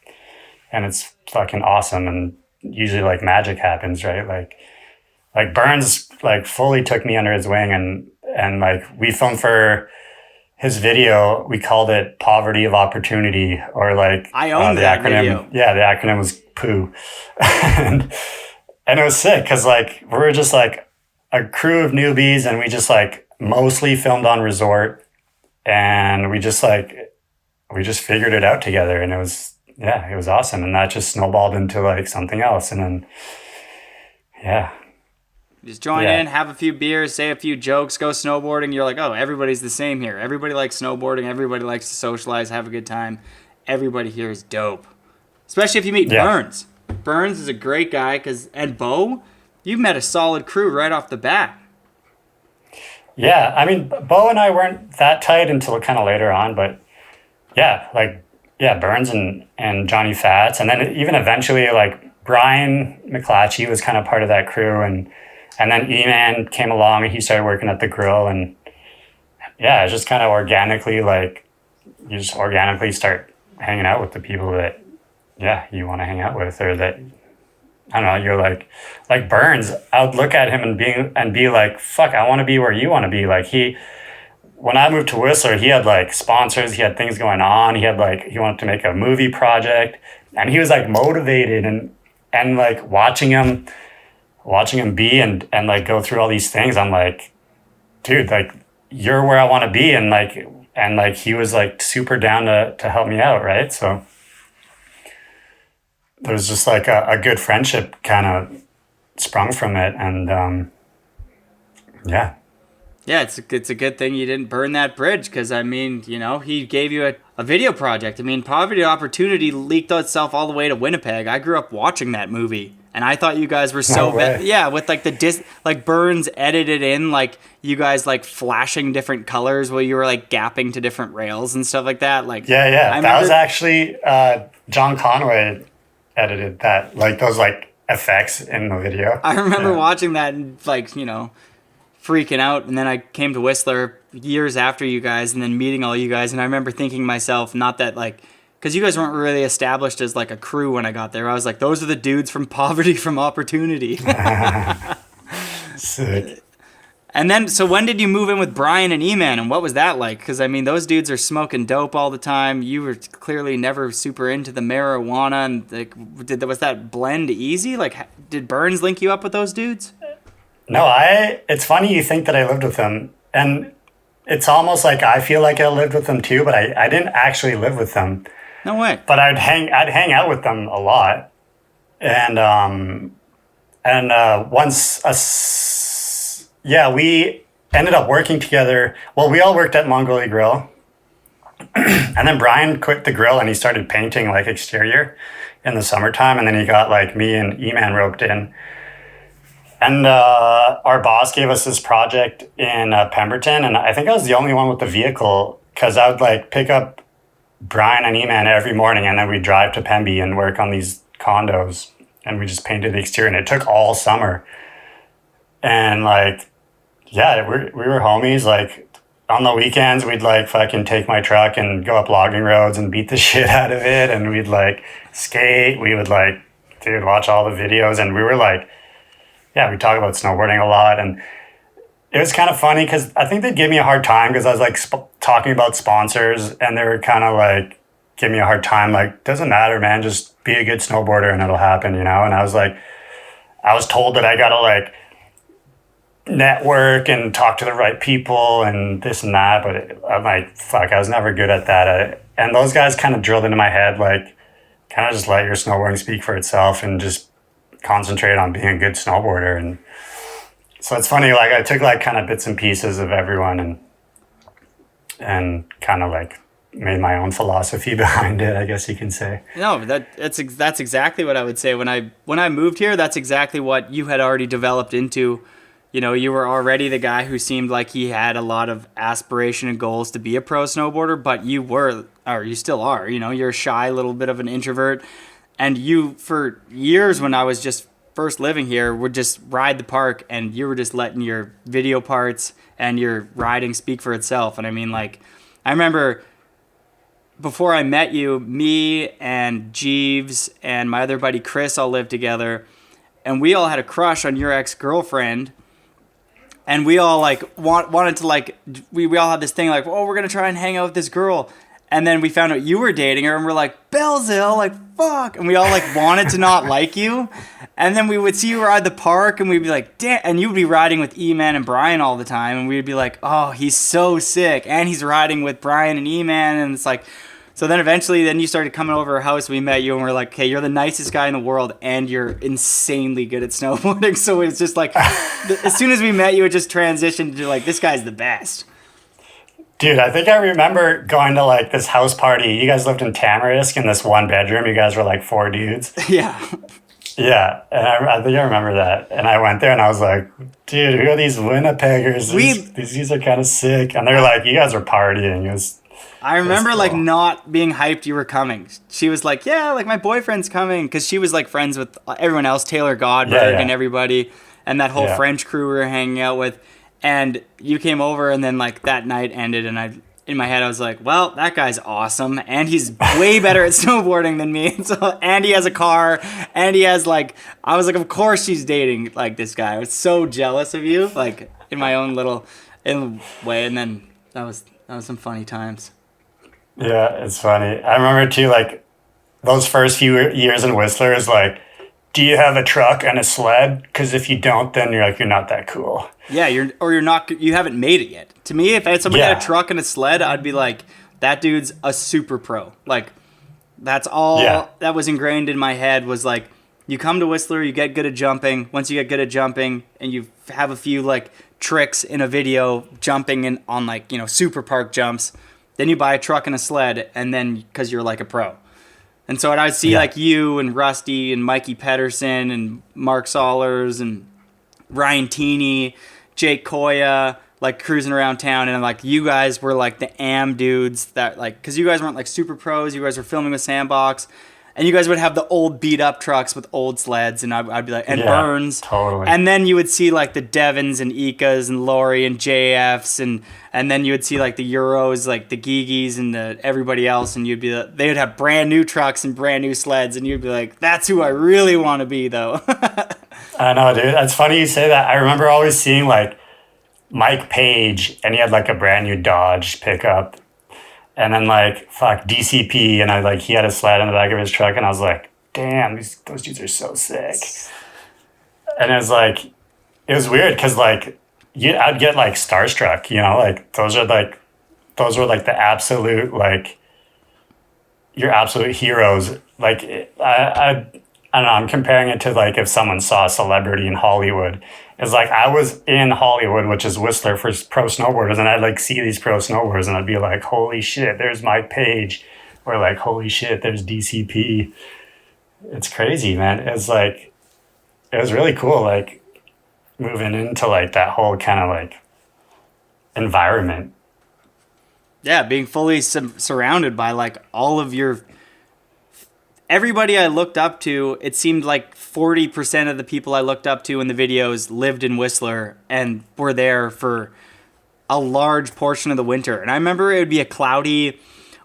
fucking awesome. And usually like magic happens, right? Like Burns like fully took me under his wing, and like we filmed for his video. We called it Poverty of Opportunity, or like I own the that acronym. Video. Yeah, the acronym was POO, and it was sick because like we were just like a crew of newbies, and we just like mostly filmed on resort, and we just figured it out together, and it was awesome, and that just snowballed into like something else, and then Just join in, have a few beers, say a few jokes, go snowboarding. You're like, oh, everybody's the same here. Everybody likes snowboarding. Everybody likes to socialize, have a good time. Everybody here is dope. Especially if you meet Burns. Burns is a great guy, and Bo, you met a solid crew right off the bat. Yeah, I mean, Bo and I weren't that tight until kind of later on, but Burns and Johnny Fats, and then even eventually like Brian McClatchy was kind of part of that crew, and then E-Man came along and he started working at the grill, and it's just kind of organically, like, you just organically start hanging out with the people that, you want to hang out with, or that, I don't know, you're like Burns, I would look at him and be like, fuck, I want to be where you want to be. Like when I moved to Whistler, he had like sponsors, he had things going on, he wanted to make a movie project, and he was like motivated, and like watching him be and like go through all these things, I'm like, dude, like you're where I want to be, and like he was like super down to help me out, right? So there was just like a good friendship kind of sprung from it, and it's a good thing you didn't burn that bridge, because I mean, he gave you a video project. I mean, Poverty Opportunity leaked itself all the way to Winnipeg. I grew up watching that movie. And I thought you guys were so bad. Yeah, with like like Burns edited in like you guys like flashing different colors while you were like gapping to different rails and stuff like that. Like That was actually John Conway edited that, like those like effects in the video. I remember watching that and like, you know, freaking out. And then I came to Whistler years after you guys and then meeting all you guys. And I remember thinking to myself, not that like, because you guys weren't really established as like a crew when I got there. I was like, those are the dudes from Poverty from Opportunity. Sick. And then, so when did you move in with Brian and E-Man, and what was that like? Because, I mean, those dudes are smoking dope all the time. You were clearly never super into the marijuana, and like, was that blend easy? Like, did Burns link you up with those dudes? No, it's funny you think that I lived with them, and it's almost like I feel like I lived with them too, but I didn't actually live with them. No way. But I'd hang out with them a lot, and we ended up working together. Well, we all worked at Mongolia Grill, and then Brian quit the grill and he started painting like exterior in the summertime, and then he got like me and E-Man roped in. And our boss gave us this project in Pemberton, and I think I was the only one with the vehicle because I would like pick up Brian and E-Man every morning, and then we'd drive to Pemby and work on these condos, and we just painted the exterior, and it took all summer. And like, yeah, we were homies. Like on the weekends, we'd like fucking take my truck and go up logging roads and beat the shit out of it, and we'd like skate. We would like, dude, watch all the videos, and we were like, yeah, we talk about snowboarding a lot, and it was kind of funny because I think they'd give me a hard time because I was like talking about sponsors, and they were kind of like give me a hard time, like, doesn't matter, man, just be a good snowboarder and it'll happen, you know? And I was like, I was told that I gotta like network and talk to the right people and this and that, but I'm like, fuck, I was never good at that. And those guys kind of drilled into my head, like, kind of just let your snowboarding speak for itself and just concentrate on being a good snowboarder. And so it's funny, like I took like kind of bits and pieces of everyone and kind of like made my own philosophy behind it, I guess you can say. No, that's exactly what I would say. When I moved here, that's exactly what you had already developed into. You know, you were already the guy who seemed like he had a lot of aspiration and goals to be a pro snowboarder, but you were, or you still are, you know, you're a shy little bit of an introvert. And you, for years when I was just first living here, would just ride the park, and you were just letting your video parts and your riding speak for itself. And I mean, like, I remember before I met you, me and Jeeves and my other buddy Chris all lived together, and we all had a crush on your ex-girlfriend. And we all like wanted to like, we all had this thing like, oh, we're going to try and hang out with this girl. And then we found out you were dating her, and we're like, Belzile, like, fuck. And we all like wanted to not like you. And then we would see you ride the park, and we'd be like, damn. And you would be riding with E-Man and Brian all the time. And we'd be like, oh, he's so sick. And he's riding with Brian and E-Man. And it's like, so then eventually then you started coming over our house. We met you, and we're like, okay, you're the nicest guy in the world, and you're insanely good at snowboarding. So it's just like, as soon as we met you, it just transitioned to like, this guy's the best. Dude, I think I remember going to like this house party. You guys lived in Tamarisk in this one bedroom. You guys were like 4 dudes. Yeah. Yeah, and I think I remember that. And I went there and I was like, dude, who are these Winnipeggers? These dudes are kind of sick. And they were like, you guys were partying. I remember cool. like not being hyped you were coming. She was like, yeah, like my boyfriend's coming. Because she was like friends with everyone else, Taylor Godberg and everybody. And that whole French crew we were hanging out with. And you came over, and then like that night ended, and in my head I was like, well, that guy's awesome, and he's way better at snowboarding than me. And he has a car, and he has like, I was like, of course she's dating like this guy. I was so jealous of you, like in my own little way. And then that was some funny times. Yeah, it's funny. I remember too, like those first few years in Whistler is like, do you have a truck and a sled? Because if you don't, then you're not that cool. Yeah, you haven't made it yet. To me, if I had somebody had a truck and a sled, I'd be like, that dude's a super pro. Like, that's all that was ingrained in my head was like, you come to Whistler, you get good at jumping. Once you get good at jumping and you have a few like tricks in a video jumping in on like, you know, super park jumps, then you buy a truck and a sled, and then because you're like a pro. And so I'd see Yeah. like you and Rusty and Mikey Pedersen and Mark Sollers and Ryan Teeney, Jake Koya, like cruising around town, and like you guys were like the dudes that like, because you guys weren't like super pros, you guys were filming with Sandbox, and you guys would have the old beat up trucks with old sleds, and I'd be like, and Burns, totally. and then you would see like the Devons and Ikas and Lori and JFs, and then you would see like the Euros, like the Gigis and the everybody else, and you'd be like, they would have brand new trucks and brand new sleds, and you'd be like, that's who I really want to be though. I know, dude. That's funny you say that. I remember always seeing like Mike Page, and he had like a brand new Dodge pickup, and then like DCP, and he had a sled in the back of his truck, and I was like, damn, those dudes are so sick. And it was weird because like I'd get like starstruck, you know, like those were like the absolute like your absolute heroes. Like I don't know, I'm comparing it to like if someone saw a celebrity in Hollywood. It's like I was in Hollywood, which is Whistler, for pro snowboarders, and I'd like see these pro snowboarders and I'd be like, holy shit, there's Mike Page, or like, holy shit, there's DCP. It's crazy, man. It was really cool, like moving into like that whole kind of like environment. Yeah, being fully surrounded by like all of everybody I looked up to. It seemed like 40% of the people I looked up to in the videos lived in Whistler and were there for a large portion of the winter. And I remember it would be a cloudy,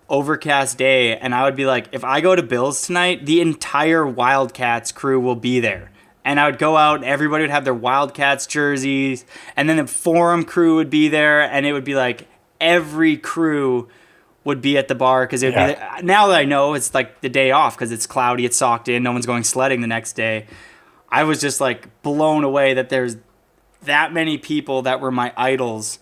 overcast day, and I would be like, if I go to Bill's tonight, the entire Wildcats crew will be there. And I would go out, and everybody would have their Wildcats jerseys, and then the Forum crew would be there, and it would be like every crew would be at the bar, because it would be, now that I know it's like the day off because it's cloudy, it's socked in, no one's going sledding the next day. I was just like blown away that there's that many people that were my idols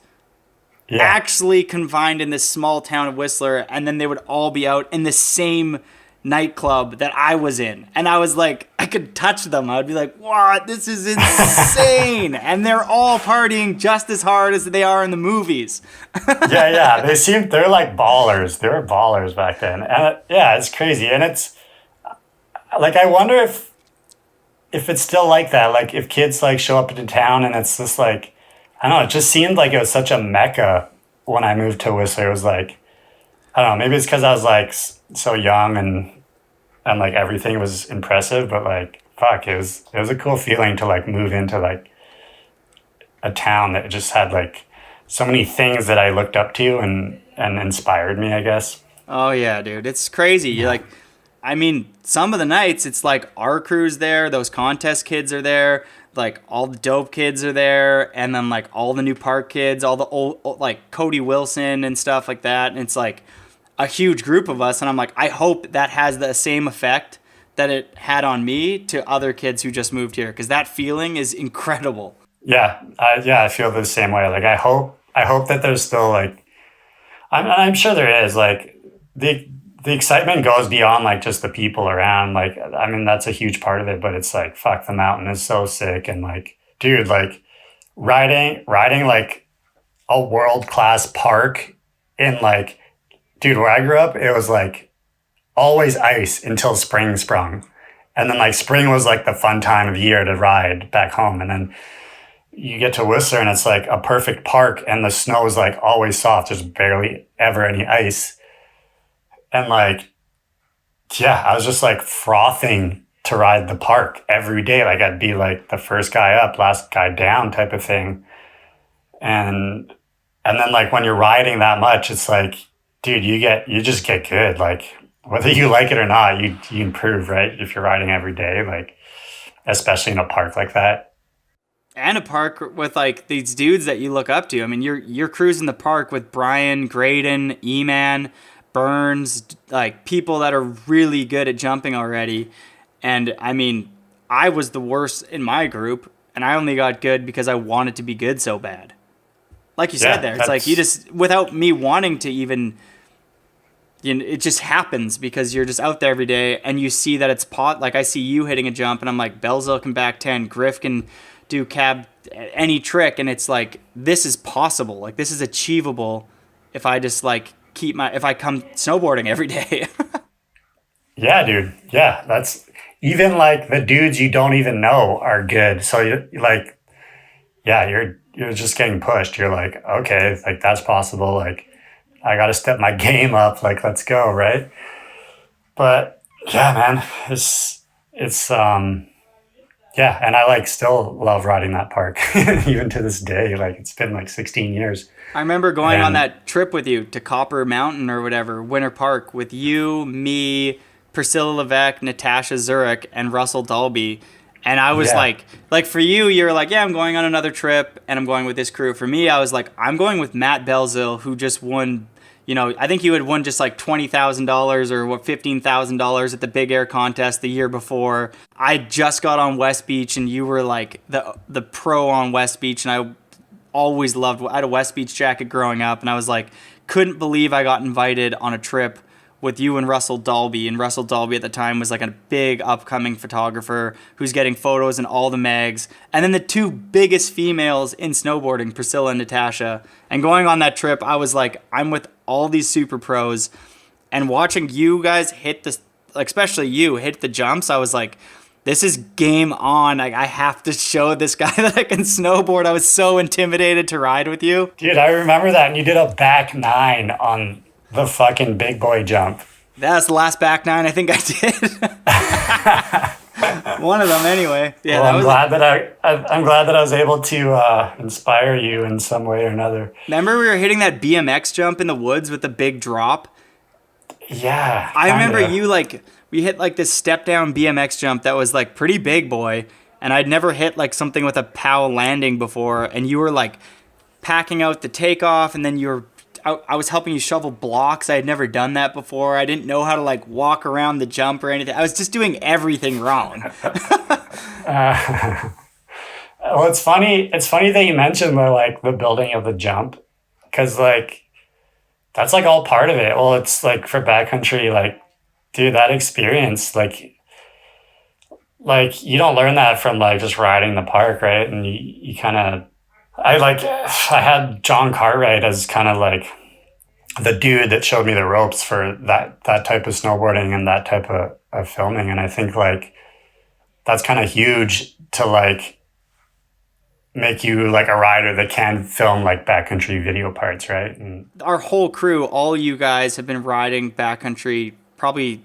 actually confined in this small town of Whistler, and then they would all be out in the same nightclub that I was in, and I was like, I could touch them. I would be like, what, this is insane. And they're all partying just as hard as they are in the movies. Yeah they're like ballers. They were ballers back then, and it's crazy. And it's like, I wonder if it's still like that, like if kids like show up into town and it's just like, I don't know, it just seemed like it was such a mecca when I moved to Whistler. It was like, I don't know, maybe it's because I was like so young and like everything was impressive, but like, fuck, it was a cool feeling to like move into like a town that just had like so many things that I looked up to and inspired me, I guess. Oh yeah, dude, it's crazy. You're like, I mean, some of the nights it's like our crew's there, those contest kids are there, like all the dope kids are there, and then like all the new park kids, all the old like Cody Wilson and stuff like that, and it's like a huge group of us, and I'm like, I hope that has the same effect that it had on me to other kids who just moved here, because that feeling is incredible. Yeah, I feel the same way. Like I hope that there's still like, I'm sure there is, like the excitement goes beyond like just the people around. Like, I mean, that's a huge part of it, but it's like, fuck, the mountain is so sick, and like, dude, like riding like a world-class park in like, dude, where I grew up, it was like always ice until spring sprung. And then like spring was like the fun time of year to ride back home. And then you get to Whistler and it's like a perfect park, and the snow is like always soft. There's barely ever any ice. And like, yeah, I was just like frothing to ride the park every day. Like I'd be like the first guy up, last guy down type of thing. And then like when you're riding that much, it's like, dude, you just get good. Like whether you like it or not, you improve, right? If you're riding every day, like especially in a park like that. And a park with like these dudes that you look up to. I mean, you're cruising the park with Brian, Graydon, E-Man, Burns, like people that are really good at jumping already. And I mean, I was the worst in my group, and I only got good because I wanted to be good so bad. Like you said there, it's like you just, without me wanting to even, you know, it just happens because you're just out there every day and you see that it's like I see you hitting a jump and I'm like, Belzile can back 10, Griff can do cab any trick, and it's like, this is possible. Like this is achievable if I just like if I come snowboarding every day. Yeah, dude. Yeah, that's even like the dudes you don't even know are good. So you like, yeah, you're just getting pushed. You're like, okay, like that's possible. Like I got to step my game up. Like let's go, right? But yeah, man, it's yeah, and I like still love riding that park even to this day. Like it's been like 16 years. I remember going on And that trip with you to Copper Mountain or whatever, Winter Park, with you, me, Priscilla Levesque, Natasha Zurich, and Russell Dalby. And I was yeah, like for you, you're like, yeah, I'm going on another trip and I'm going with this crew. For me, I was like, I'm going with Matt Belzile, who just won, I think you had won just like $20,000 or what, $15,000 at the Big Air contest the year before. I just got on West Beach and you were like the pro on West Beach, and I always loved. I had a West Beach jacket growing up, and I was like, couldn't believe I got invited on a trip with you and Russell Dalby. And Russell Dalby at the time was like a big upcoming photographer who's getting photos in all the mags. And then the two biggest females in snowboarding, Priscilla and Natasha. And going on that trip, I was like, I'm with all these super pros, and watching you guys hit the, like, especially you hit the jumps, I was like, this is game on. Like, I have to show this guy that I can snowboard. I was so intimidated to ride with you. dude, I remember that. And you did a back nine on the fucking big boy jump. That's the last back nine I think I did. One of them anyway. Yeah, Well, I'm glad that I was able to inspire you in some way or another. Remember we were hitting that BMX jump in the woods with the big drop? Yeah, I remember kinda. you, like, we hit like this step down BMX jump that was like pretty big, boy. And I'd never hit like something with a POW landing before. And you were like packing out the takeoff, and then I was helping you shovel blocks. I had never done that before. I didn't know how to like walk around the jump or anything. I was just doing everything wrong. Well, it's funny. It's funny that you mentioned the building of the jump, because like that's like all part of it. Well, it's like for backcountry, like dude, that experience, like you don't learn that from like just riding the park, right? And you kind of, I had John Cartwright as kind of like the dude that showed me the ropes for that type of snowboarding and that type of filming. And I think like that's kind of huge to like make you like a rider that can film like backcountry video parts, right? And Our whole crew, all you guys have been riding backcountry probably,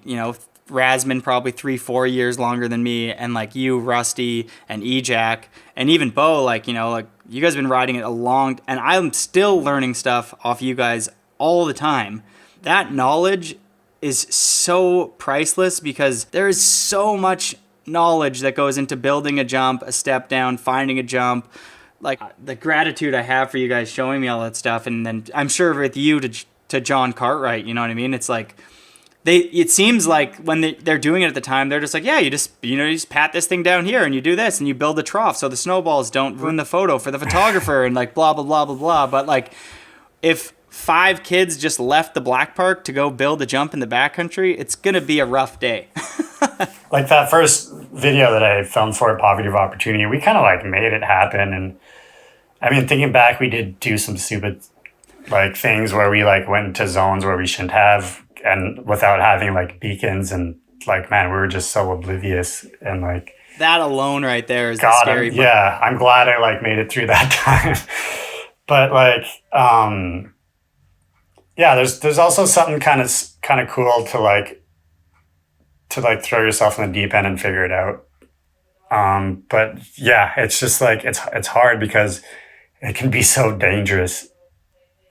Rasman probably 3-4 years longer than me, and like you, Rusty, and Ejac, and even Bo, like you guys have been riding it a long, and I'm still learning stuff off you guys all the time. That knowledge is so priceless because there is so much knowledge that goes into building a jump, a step down, finding a jump. Like the gratitude I have for you guys showing me all that stuff, and then I'm sure with you to John Cartwright, you know what I mean? It's like it seems like when they're doing it at the time, they're just like, yeah, you just pat this thing down here and you do this and you build the trough so the snowballs don't ruin the photo for the photographer and like blah blah blah blah blah. But like if 5 kids just left the Black Park to go build a jump in the backcountry, it's gonna be a rough day. like that first video that I filmed for Poverty of Opportunity, we kind of like made it happen. And I mean, thinking back, we did do some stupid like things where we like went to zones where we shouldn't have, and without having like beacons, and like, man, we were just so oblivious. And like That alone right there is the God, scary part. yeah, I'm glad I like made it through that time. But like yeah, there's also something kind of cool to like throw yourself in the deep end and figure it out. But yeah, it's just like it's hard because it can be so dangerous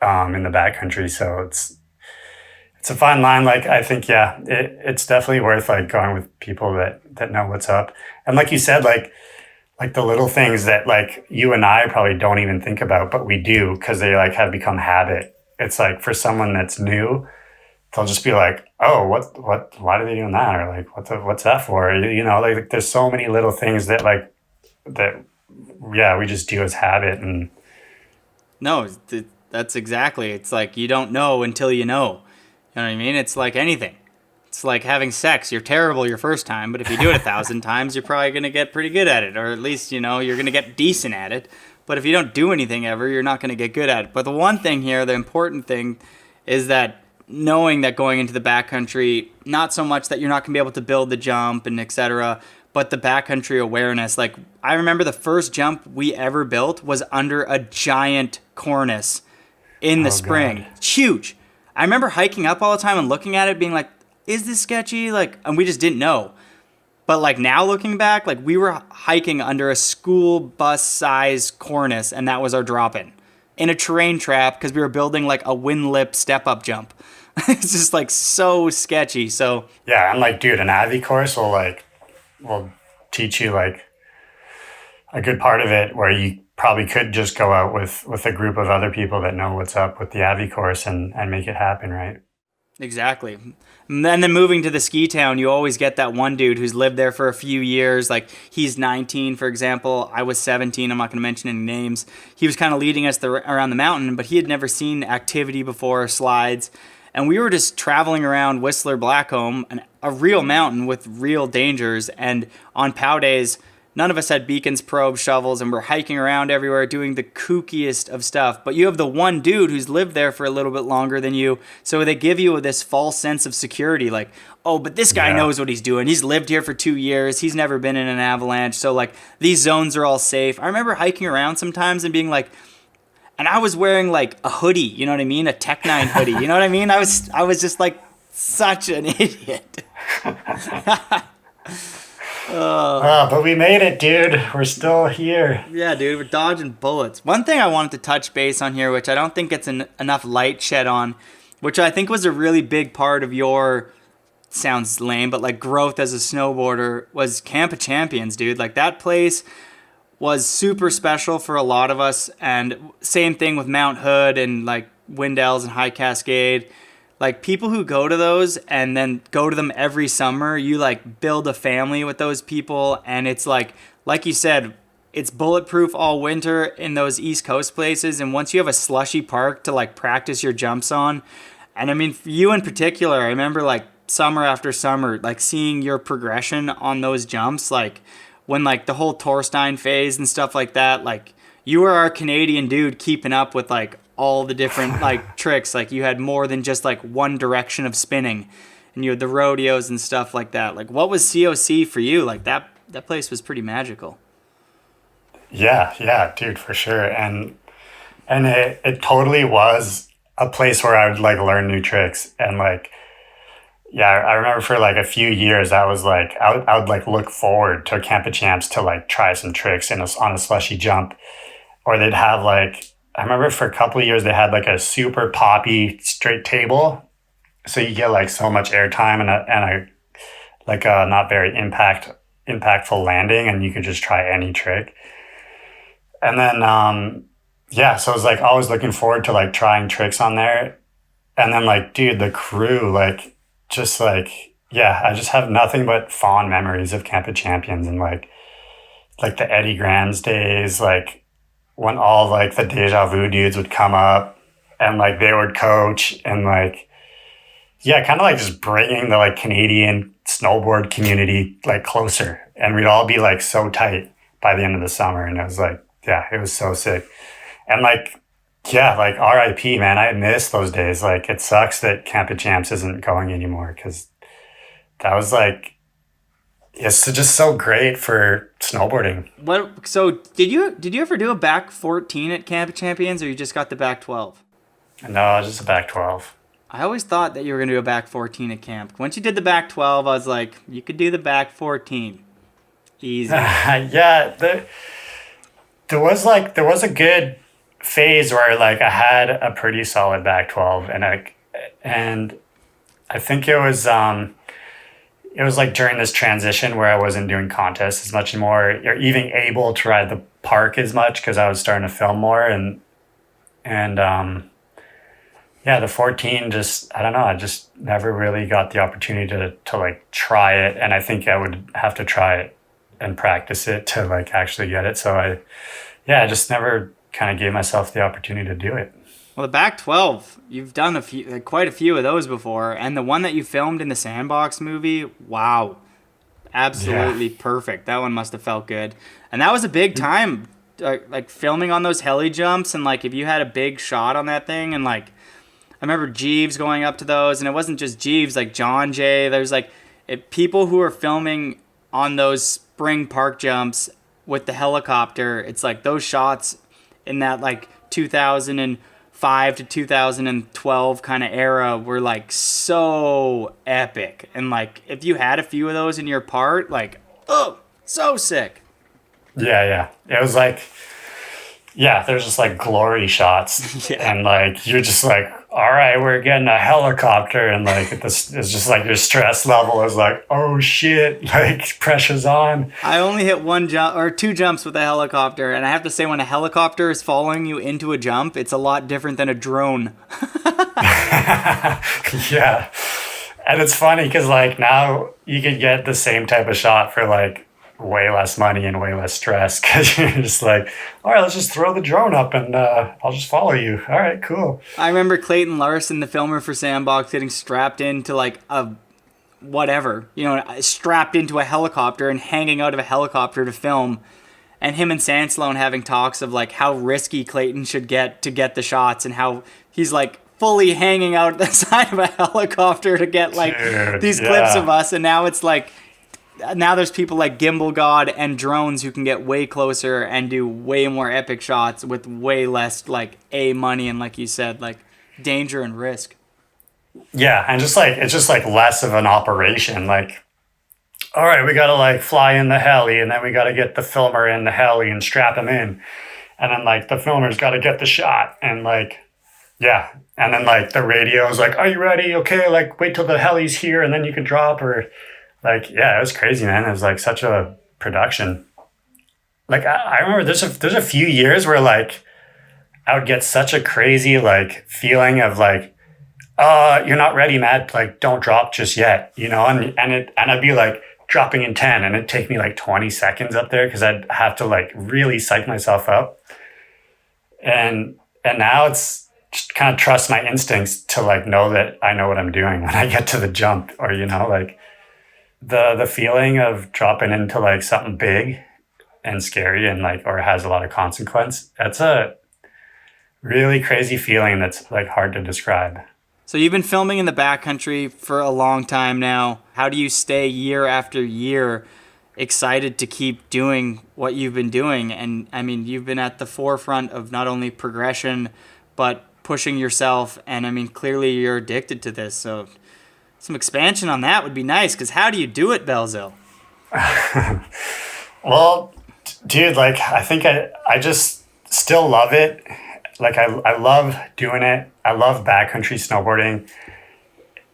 in the backcountry. So it's a fine line. Like I think, yeah, it's definitely worth like going with people that know what's up. And like you said, like the little things that like you and I probably don't even think about, but we do because they like have become habit. It's like for someone that's new, they'll just be like, oh, what, why are they doing that? Or like, what's that for? Like there's so many little things that yeah, we just do as habit. And No, that's exactly. It's like you don't know until you know. You know what I mean? It's like anything. It's like having sex. You're terrible your first time, but if you do it 1,000 times, you're probably going to get pretty good at it. Or at least, you're going to get decent at it. But if you don't do anything ever, you're not going to get good at it. But the one thing here, the important thing, is that knowing that going into the backcountry, not so much that you're not going to be able to build the jump and etc., but the backcountry awareness. Like, I remember the first jump we ever built was under a giant cornice in the spring. God. It's huge. I remember hiking up all the time and looking at it being like, is this sketchy? Like, and we just didn't know. But like now looking back, like we were hiking under a school bus size cornice and that was our drop-in in a terrain trap because we were building like a wind lip step up jump. It's just like so sketchy. So yeah, and like, dude, an Avi course will teach you like a good part of it where you probably could just go out with a group of other people that know what's up with the Avi course and make it happen, right? exactly. And then moving to the ski town, you always get that one dude who's lived there for a few years. Like he's 19, for example. I was 17. I'm not going to mention any names. He was kind of leading us around the mountain, but he had never seen activity before, slides. And we were just traveling around Whistler Blackcomb, a real mountain with real dangers. And on POW days, none of us had beacons, probes, shovels, and we're hiking around everywhere doing the kookiest of stuff. But you have the one dude who's lived there for a little bit longer than you, so they give you this false sense of security. Like, oh, but this guy knows what he's doing. He's lived here for 2 years. He's never been in an avalanche. So, like, these zones are all safe. I remember hiking around sometimes and being like, and I was wearing, like, a hoodie, you know what I mean? A Tech 9 hoodie, you know what I mean? I was just, like, such an idiot. But we made it, dude. We're still here. Yeah, dude, we're dodging bullets. One thing I wanted to touch base on here, which I don't think gets enough light shed on, which I think was a really big part of your, sounds lame, but like growth as a snowboarder, was Camp of Champions, dude. Like that place was super special for a lot of us, and same thing with Mount Hood and like Windells and High Cascade. Like people who go to those and then go to them every summer, you like build a family with those people, and it's like you said, it's bulletproof all winter in those East Coast places, and once you have a slushy park to like practice your jumps on, and I mean for you in particular, I remember like summer after summer, like seeing your progression on those jumps, like when like the whole Torstein phase and stuff like that, like you were our Canadian dude keeping up with like all the different like tricks. Like you had more than just like one direction of spinning, and you had the rodeos and stuff like that. Like what was COC for you? Like that place was pretty magical. Yeah, dude, for sure. And it totally was a place where I would like learn new tricks. And like, yeah, I remember for like a few years, I was like, I would like look forward to Camp of Champs to like try some tricks on a slushy jump. Or they'd have like, I remember for a couple of years, they had like a super poppy straight table. So you get like so much airtime and a not very impactful landing, and you could just try any trick. And then, so I was like always looking forward to like trying tricks on there. And then like, dude, the crew, like, just like, yeah, I just have nothing but fond memories of Camp of Champions and like the Eddie Grams days, like when all like the Deja Vu dudes would come up and like they would coach, and like, yeah, kind of like just bringing the like Canadian snowboard community like closer, and we'd all be like so tight by the end of the summer. And it was like, yeah, it was so sick. And like, yeah, like RIP, man, I miss those days. Like it sucks that Camp of Champs isn't going anymore, because that was like, it's just so great for snowboarding. What? So did you ever do a back 14 at Camp of Champions, or you just got the back 12? No, just a back 12. I always thought that you were gonna do a back 14 at camp. Once you did the back 12, I was like, you could do the back 14, easy. Yeah, there was a good phase where like I had a pretty solid back 12, and I think it was like during this transition where I wasn't doing contests as much anymore, or even able to ride the park as much, because I was starting to film more, and yeah, the 14 just, I don't know, I just never really got the opportunity to like try it, and I think I would have to try it and practice it to like actually get it. So I just never kind of gave myself the opportunity to do it. Well, the back 12, you've done quite a few of those before, and the one that you filmed in the Sandbox movie, wow, absolutely perfect. That one must have felt good, and that was a big time, like filming on those heli jumps, and like if you had a big shot on that thing, and like remember Jeeves going up to those, and it wasn't just Jeeves, like John Jay. There's like people who are filming on those spring park jumps with the helicopter. It's like those shots in that like 2005 to 2012 kind of era were like so epic. And like if you had a few of those in your part, like, oh, so sick. Yeah. It was like, yeah, there's just like glory shots. Yeah. And like, you're just like, all right, we're getting a helicopter. And like, it's just like your stress level is like, oh shit, like pressure's on. I only hit one jump or two jumps with a helicopter. And I have to say, when a helicopter is following you into a jump, it's a lot different than a drone. Yeah. And it's funny because like now you can get the same type of shot for like way less money and way less stress, because you're just like, all right, let's just throw the drone up and I'll just follow you. All right, cool. I remember Clayton Larson, the filmer for Sandbox, getting strapped into like a whatever, strapped into a helicopter and hanging out of a helicopter to film. And him and Sansalone having talks of like how risky Clayton should get to get the shots, and how he's like fully hanging out the side of a helicopter to get like these clips of us. And now it's like, now there's people like Gimbal God and drones who can get way closer and do way more epic shots with way less like money and, like you said, like danger and risk. Yeah, and just like it's just like less of an operation. Like, all right, we gotta like fly in the heli, and then we gotta get the filmer in the heli and strap him in, and then like the filmer's gotta get the shot, and like, yeah, and then like the radio is like, are you ready? Okay, like wait till the heli's here, and then you can drop. Or like, yeah, it was crazy, man. It was like such a production. Like I remember there's a few years where like I would get such a crazy like feeling of like, you're not ready, Matt. Like, don't drop just yet, and I'd be like dropping in 10, and it'd take me like 20 seconds up there because I'd have to like really psych myself up. And now it's just kind of trust my instincts to like know that I know what I'm doing when I get to the jump, or like the feeling of dropping into like something big and scary and like, or has a lot of consequence. That's a really crazy feeling that's like hard to describe. So you've been filming in the backcountry for a long time now. How do you stay year after year excited to keep doing what you've been doing? And I mean, you've been at the forefront of not only progression, but pushing yourself. And I mean, clearly you're addicted to this. So some expansion on that would be nice, because how do you do it, Belzile? Well, dude, like, I think I just still love it. Like, I love doing it. I love backcountry snowboarding.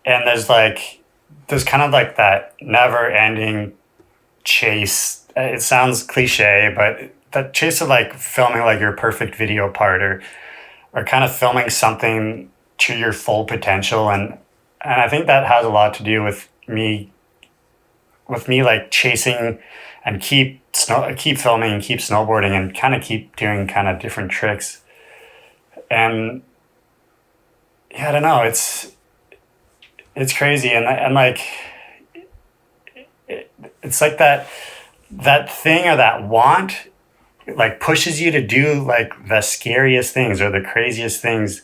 And there's kind of like that never ending chase. It sounds cliche, but that chase of like filming like your perfect video part, or kind of filming something to your full potential. And I think that has a lot to do with me like chasing and keep filming and keep snowboarding and kind of keep doing kind of different tricks. And yeah, I don't know, it's crazy. And like, it's like that thing or that want like pushes you to do like the scariest things or the craziest things.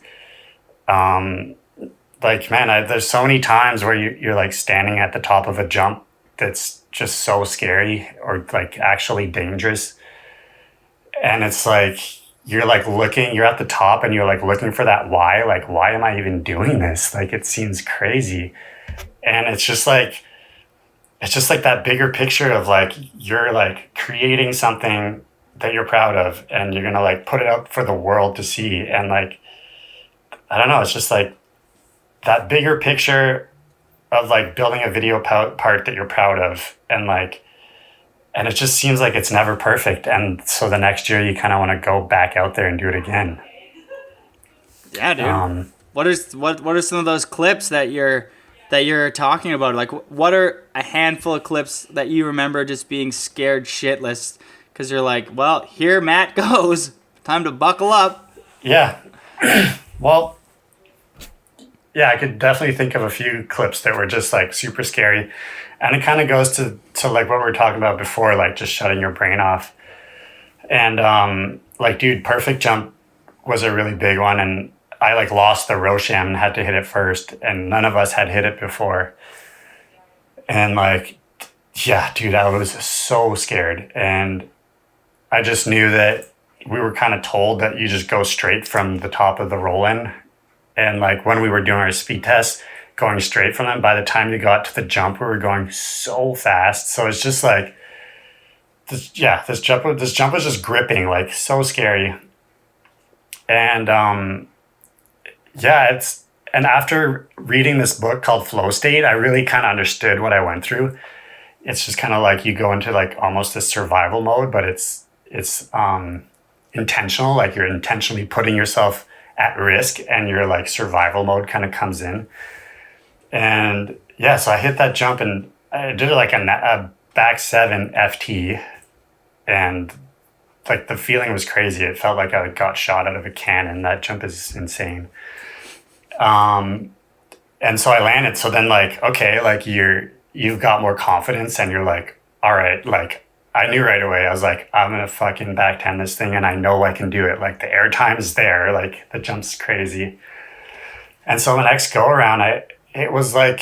Like, man, there's so many times where you're like standing at the top of a jump that's just so scary or like actually dangerous. And it's like, you're at the top and you're like looking for that why, like, why am I even doing this? Like, it seems crazy. And it's just like that bigger picture of like, you're like creating something that you're proud of, and you're going to like put it up for the world to see. And like, I don't know, it's just like that bigger picture of like building a video part that you're proud of. And it just seems like it's never perfect. And so the next year you kind of want to go back out there and do it again. Yeah, dude. What are some of those clips that you're talking about? Like, what are a handful of clips that you remember just being scared shitless because you're like, well, here Matt goes. Time to buckle up. Yeah. Well, yeah, I could definitely think of a few clips that were just like super scary. And it kind of goes to like what we were talking about before, like just shutting your brain off. And like, dude, Perfect Jump was a really big one. And I like lost the Rosham and had to hit it first, and none of us had hit it before. And like, yeah, dude, I was so scared. And I just knew that we were kind of told that you just go straight from the top of the roll-in. And like when we were doing our speed test, going straight from them, by the time you got to the jump, we were going so fast. So it's just like, this jump was just gripping, like so scary. And and after reading this book called Flow State, I really kind of understood what I went through. It's just kind of like you go into like almost this survival mode, but it's intentional. Like you're intentionally putting yourself at risk, and your like survival mode kind of comes in. And yeah, so I hit that jump and I did like a back 7 FT, and like the feeling was crazy. It felt like I got shot out of a cannon. That jump is insane. And so I landed. So then like, okay, like you've got more confidence, and you're like, all right, like I knew right away. I was like, I'm going to fucking back 10 this thing, and I know I can do it. Like the air time is there. Like the jump's crazy. And so the next go around, it was like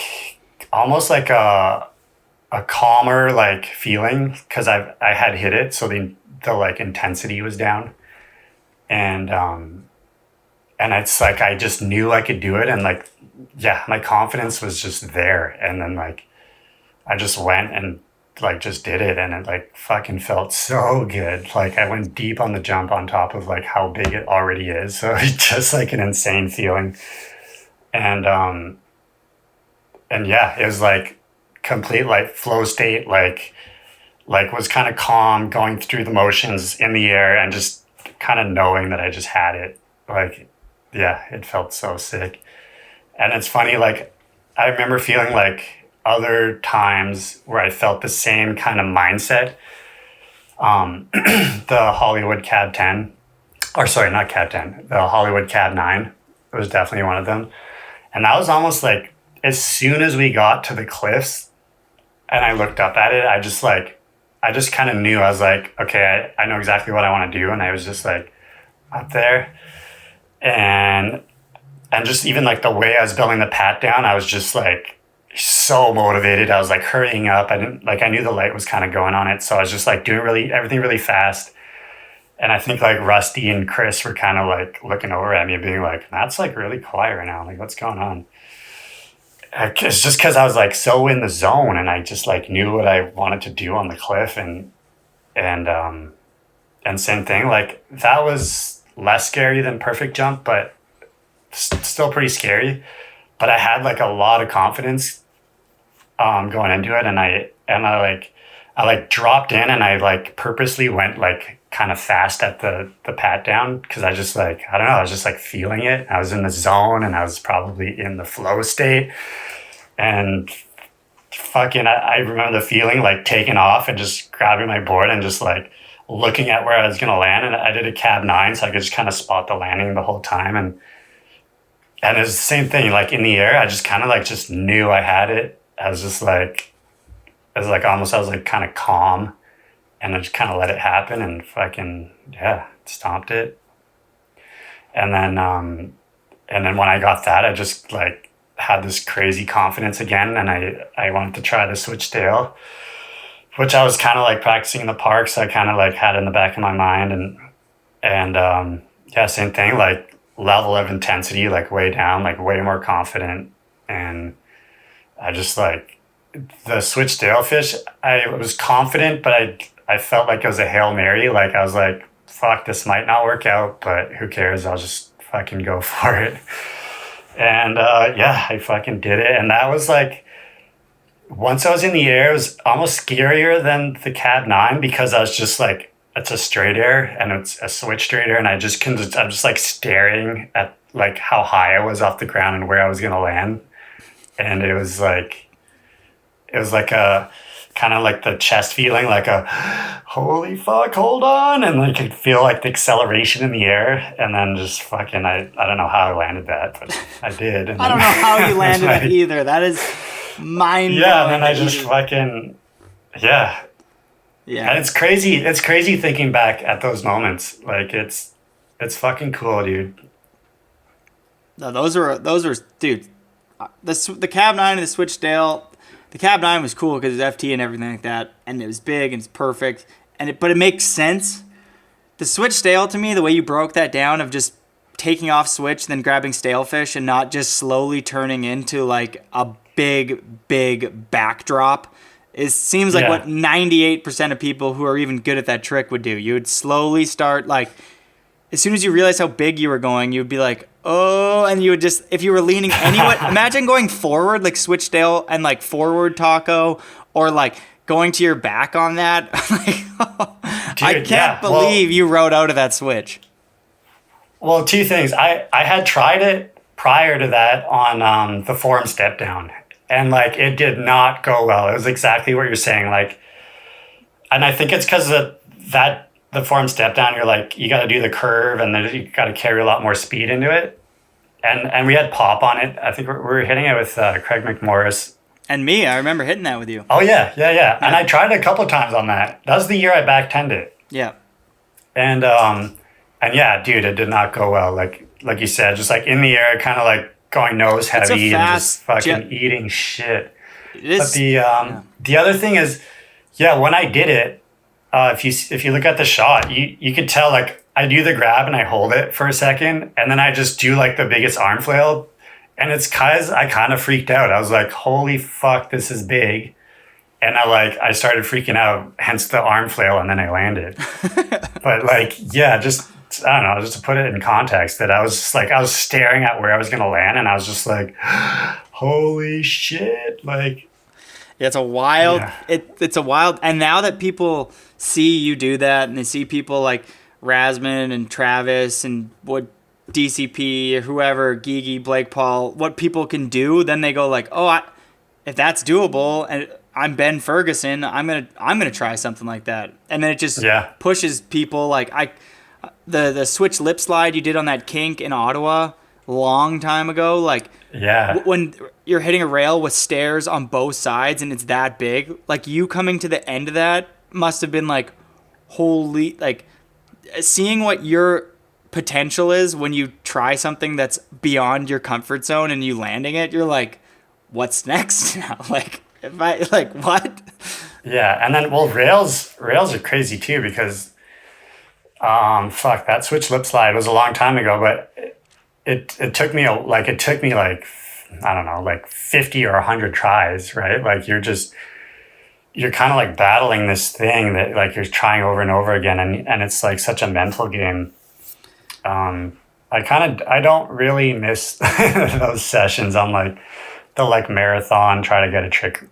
almost like a calmer like feeling, because I had hit it. So the like intensity was down. And it's like, I just knew I could do it. And like, yeah, my confidence was just there. And then like, I just went and like, just did it. And it like fucking felt so good. Like I went deep on the jump on top of like how big it already is. So it's just like an insane feeling. And yeah, it was like complete like flow state, like was kind of calm, going through the motions in the air, and just kind of knowing that I just had it. Like, yeah, it felt so sick. And it's funny, like I remember feeling like other times where I felt the same kind of mindset. The Hollywood Cab 10, or sorry, not Cab 10, the Hollywood Cab 9 was definitely one of them. And that was almost like as soon as we got to the cliffs and I looked up at it, I just kind of knew. I was like, okay, I know exactly what I want to do. And I was just like up there, and just even like the way I was building the pat down, I was just like so motivated. I was like hurrying up. I knew the light was kind of going on it. So I was just like doing everything really fast. And I think like Rusty and Chris were kind of like looking over at me and being like, that's like really quiet right now. Like, what's going on? It's just because I was like so in the zone, and I just like knew what I wanted to do on the cliff. And same thing, like that was less scary than Perfect Jump, but still pretty scary. But I had like a lot of confidence going into it. And I dropped in, and I like purposely went like kind of fast at the pat down, because I just like, I don't know, I was just like feeling it. I was in the zone, and I was probably in the flow state, and fucking I remember the feeling like taking off and just grabbing my board and just like looking at where I was gonna land. And I did a cab 9, so I could just kind of spot the landing the whole time. And it was the same thing, like in the air, I just kind of like just knew I had it. I was like kind of calm, and I just kind of let it happen, and fucking, yeah, stomped it. And then when I got that, I just like had this crazy confidence again, and I wanted to try the switchtail, which I was kind of like practicing in the park. So I kind of like had it in the back of my mind, and yeah, same thing, like level of intensity, like way down, like way more confident. And I just like, the switchtail fish, I was confident, but I felt like it was a Hail Mary. Like I was like, fuck, this might not work out, but who cares? I'll just fucking go for it. And yeah, I fucking did it. And that was like, once I was in the air, it was almost scarier than the Cab 9, because I was just like, it's a straight air and it's a switch straight air. And I'm just like staring at like how high I was off the ground and where I was going to land. And it was like a kind of like the chest feeling, like a holy fuck, hold on. And I could feel like the acceleration in the air, and then just fucking, I don't know how I landed that, but I did. And I don't know how you landed it either. That is mind-blowing. Yeah, and then I just fucking, yeah. Yeah. And it's crazy thinking back at those moments. Like it's fucking cool, dude. No, those were dude. The Cab 9 and the Switchdale. The Cab 9 was cool because it's FT and everything like that, and it was big and it's perfect, but it makes sense. The Switchdale, to me, the way you broke that down of just taking off switch, then grabbing stale fish, and not just slowly turning into like a big backdrop, it seems like what 98% of people who are even good at that trick would do. You would slowly start, like, as soon as you realize how big you were going, you would be like, oh, and you would just, if you were leaning anywhere, imagine going forward, like Switchdale and like forward taco, or like going to your back on that. Dude, I can't believe you rode out of that switch. Well, two things. I had tried it prior to that on the form step down, and like it did not go well. It was exactly what you're saying. Like, and I think it's because of that. The form step down, you're like, you got to do the curve, and then you got to carry a lot more speed into it. And we had pop on it. I think we were hitting it with Craig McMorris. And me, I remember hitting that with you. Oh, yeah. And I tried it a couple of times on that. That was the year I back-tenned it. Yeah. And yeah, dude, it did not go well. Like you said, just like in the air, kind of like going nose heavy and just fucking eating shit. It is. But the other thing is, when I did it, if you look at the shot, you could tell, like, I do the grab and I hold it for a second, and then I just do like the biggest arm flail, and it's because I kind of freaked out. I was like, holy fuck, this is big. And I started freaking out, hence the arm flail, and then I landed. But like, just, I don't know, just to put it in context, that I was just like, I was staring at where I was going to land, and I was just like, holy shit. Like, it's a wild, it's a wild, and now that people see you do that, and they see people like Rasmus and Travis and what DCP or whoever, Gigi, Blake Paul, what people can do, then they go like, oh, if that's doable, and I'm Ben Ferguson, I'm gonna try something like that, and then it just pushes people. Like the switch lip slide you did on that kink in Ottawa long time ago, like when you're hitting a rail with stairs on both sides and it's that big, like you coming to the end of that must have been like, holy, like seeing what your potential is when you try something that's beyond your comfort zone and you landing it, you're like, what's next now? Like, if I, like, what? Yeah. And then, well, rails are crazy too, because that switch lip slide was a long time ago, but it took me like I don't know, like 50 or 100 tries, right? Like you're kind of like battling this thing that like you're trying over and over again, and it's like such a mental game. I don't really miss those sessions on like the like marathon try to get a trick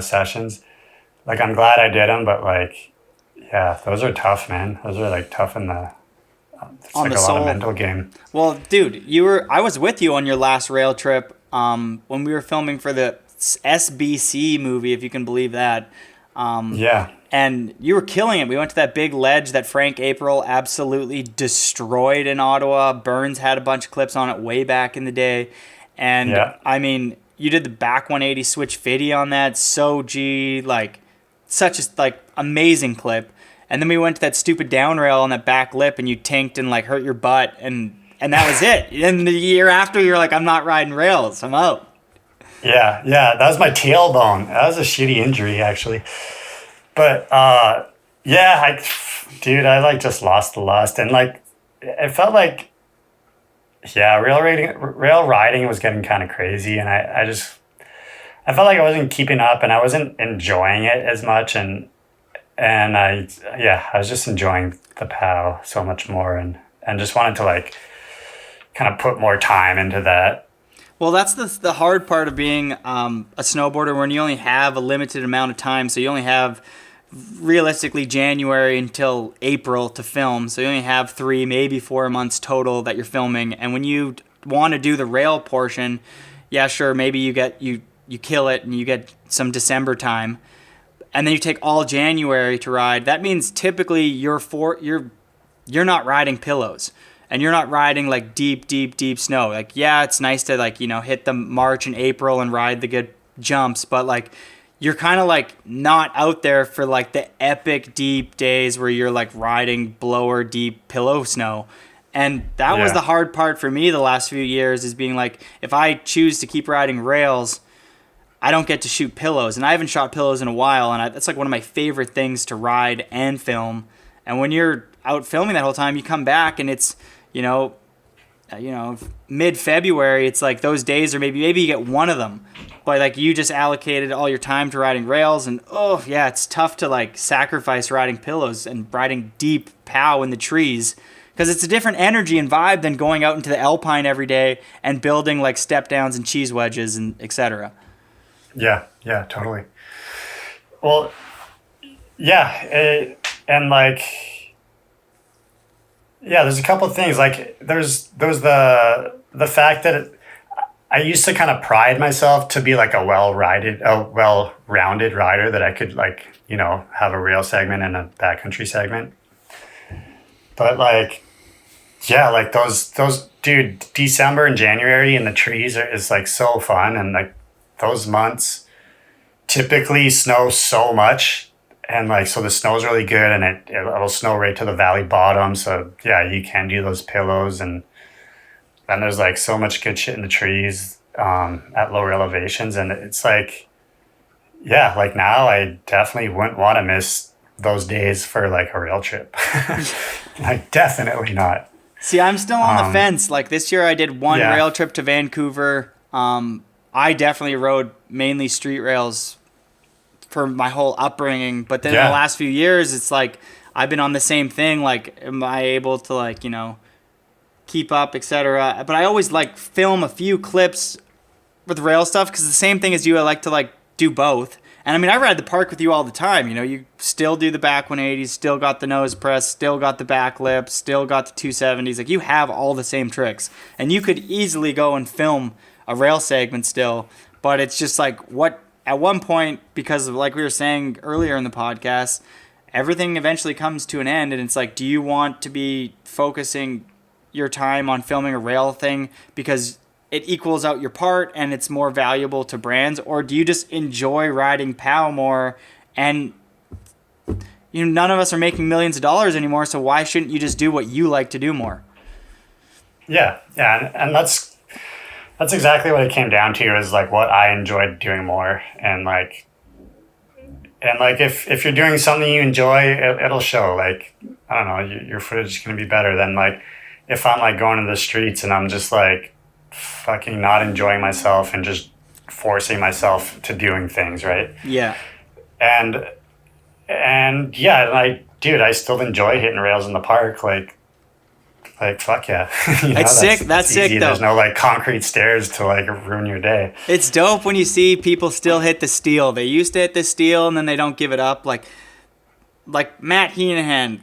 sessions. Like, I'm glad I did them, but like, yeah, those are tough, man. Those are like tough in the it's on like the a soul. lot of mental game. Well, dude, I was with you on your last rail trip when we were filming for the SBC movie, if you can believe that. And you were killing it. We went to that big ledge that Frank April absolutely destroyed in Ottawa. Burns had a bunch of clips on it way back in the day. And I mean, you did the back 180 switch 50 on that. So G, like, such a like amazing clip. And then we went to that stupid down rail on that back lip, and you tanked and like hurt your butt, and that was it. And the year after, you're like, I'm not riding rails. I'm out. Yeah, that was my tailbone. That was a shitty injury, actually. But I like just lost the lust, and like it felt like rail riding was getting kind of crazy, and I felt like I wasn't keeping up, and I wasn't enjoying it as much, and I was just enjoying the POW so much more, and just wanted to like kind of put more time into that. Well, that's the hard part of being a snowboarder, when you only have a limited amount of time. So you only have realistically January until April to film. So you only have 3, maybe 4 months total that you're filming. And when you want to do the rail portion, yeah, sure, maybe you kill it and you get some December time, and then you take all January to ride. That means typically you're not riding pillows. And you're not riding like deep snow. Like, yeah, it's nice to like, hit the March and April and ride the good jumps, but like you're kind of like not out there for like the epic deep days where you're like riding blower deep pillow snow. And that was the hard part for me the last few years, is being like, if I choose to keep riding rails, I don't get to shoot pillows. And I haven't shot pillows in a while, and that's like one of my favorite things to ride and film. And when you're out filming that whole time, you come back and it's, mid-February, it's like those days, or maybe you get one of them, but like you just allocated all your time to riding rails, and it's tough to like sacrifice riding pillows and riding deep POW in the trees, because it's a different energy and vibe than going out into the alpine every day and building like step downs and cheese wedges and etc. Yeah, totally. Well, and like, there's a couple of things. Like there's the fact that I used to kind of pride myself to be like a well-rounded rider, that I could like, have a rail segment and a backcountry segment. But like, like those dude, December and January in the trees is like so fun, and like those months typically snow so much. And like, so the snow's really good, and it'll snow right to the valley bottom. So you can do those pillows, and then there's like so much good shit in the trees at lower elevations. And it's like, like now I definitely wouldn't want to miss those days for like a rail trip. Like definitely not. See, I'm still on the fence. Like this year I did one rail trip to Vancouver. I definitely rode mainly street rails for my whole upbringing, but then in the last few years, it's like I've been on the same thing. Like, am I able to like keep up, etc. But I always like film a few clips with rail stuff, because the same thing as you, I like to like do both. And I mean, I ride the park with you all the time. You still do the back 180s, still got the nose press, still got the back lip, still got the 270s. Like you have all the same tricks, and you could easily go and film a rail segment still. But it's just like at one point, because of, like we were saying earlier in the podcast, everything eventually comes to an end, and it's like, do you want to be focusing your time on filming a rail thing because it equals out your part and it's more valuable to brands, or do you just enjoy riding POW more? And none of us are making millions of dollars anymore, so why shouldn't you just do what you like to do more? Yeah, and that's exactly what it came down to, is like what I enjoyed doing more. And like if you're doing something you enjoy, it'll show. Like, I don't know, your footage is going to be better than like if I'm like going to the streets and I'm just like fucking not enjoying myself and just forcing myself to doing things, right? Yeah. And I still enjoy hitting rails in the park. Like fuck yeah. It's sick. That's sick easy. though. There's no like concrete stairs to like ruin your day. It's dope when you see people still hit the steel. They used to hit the steel and then they don't give it up. Like Matt Heenahan,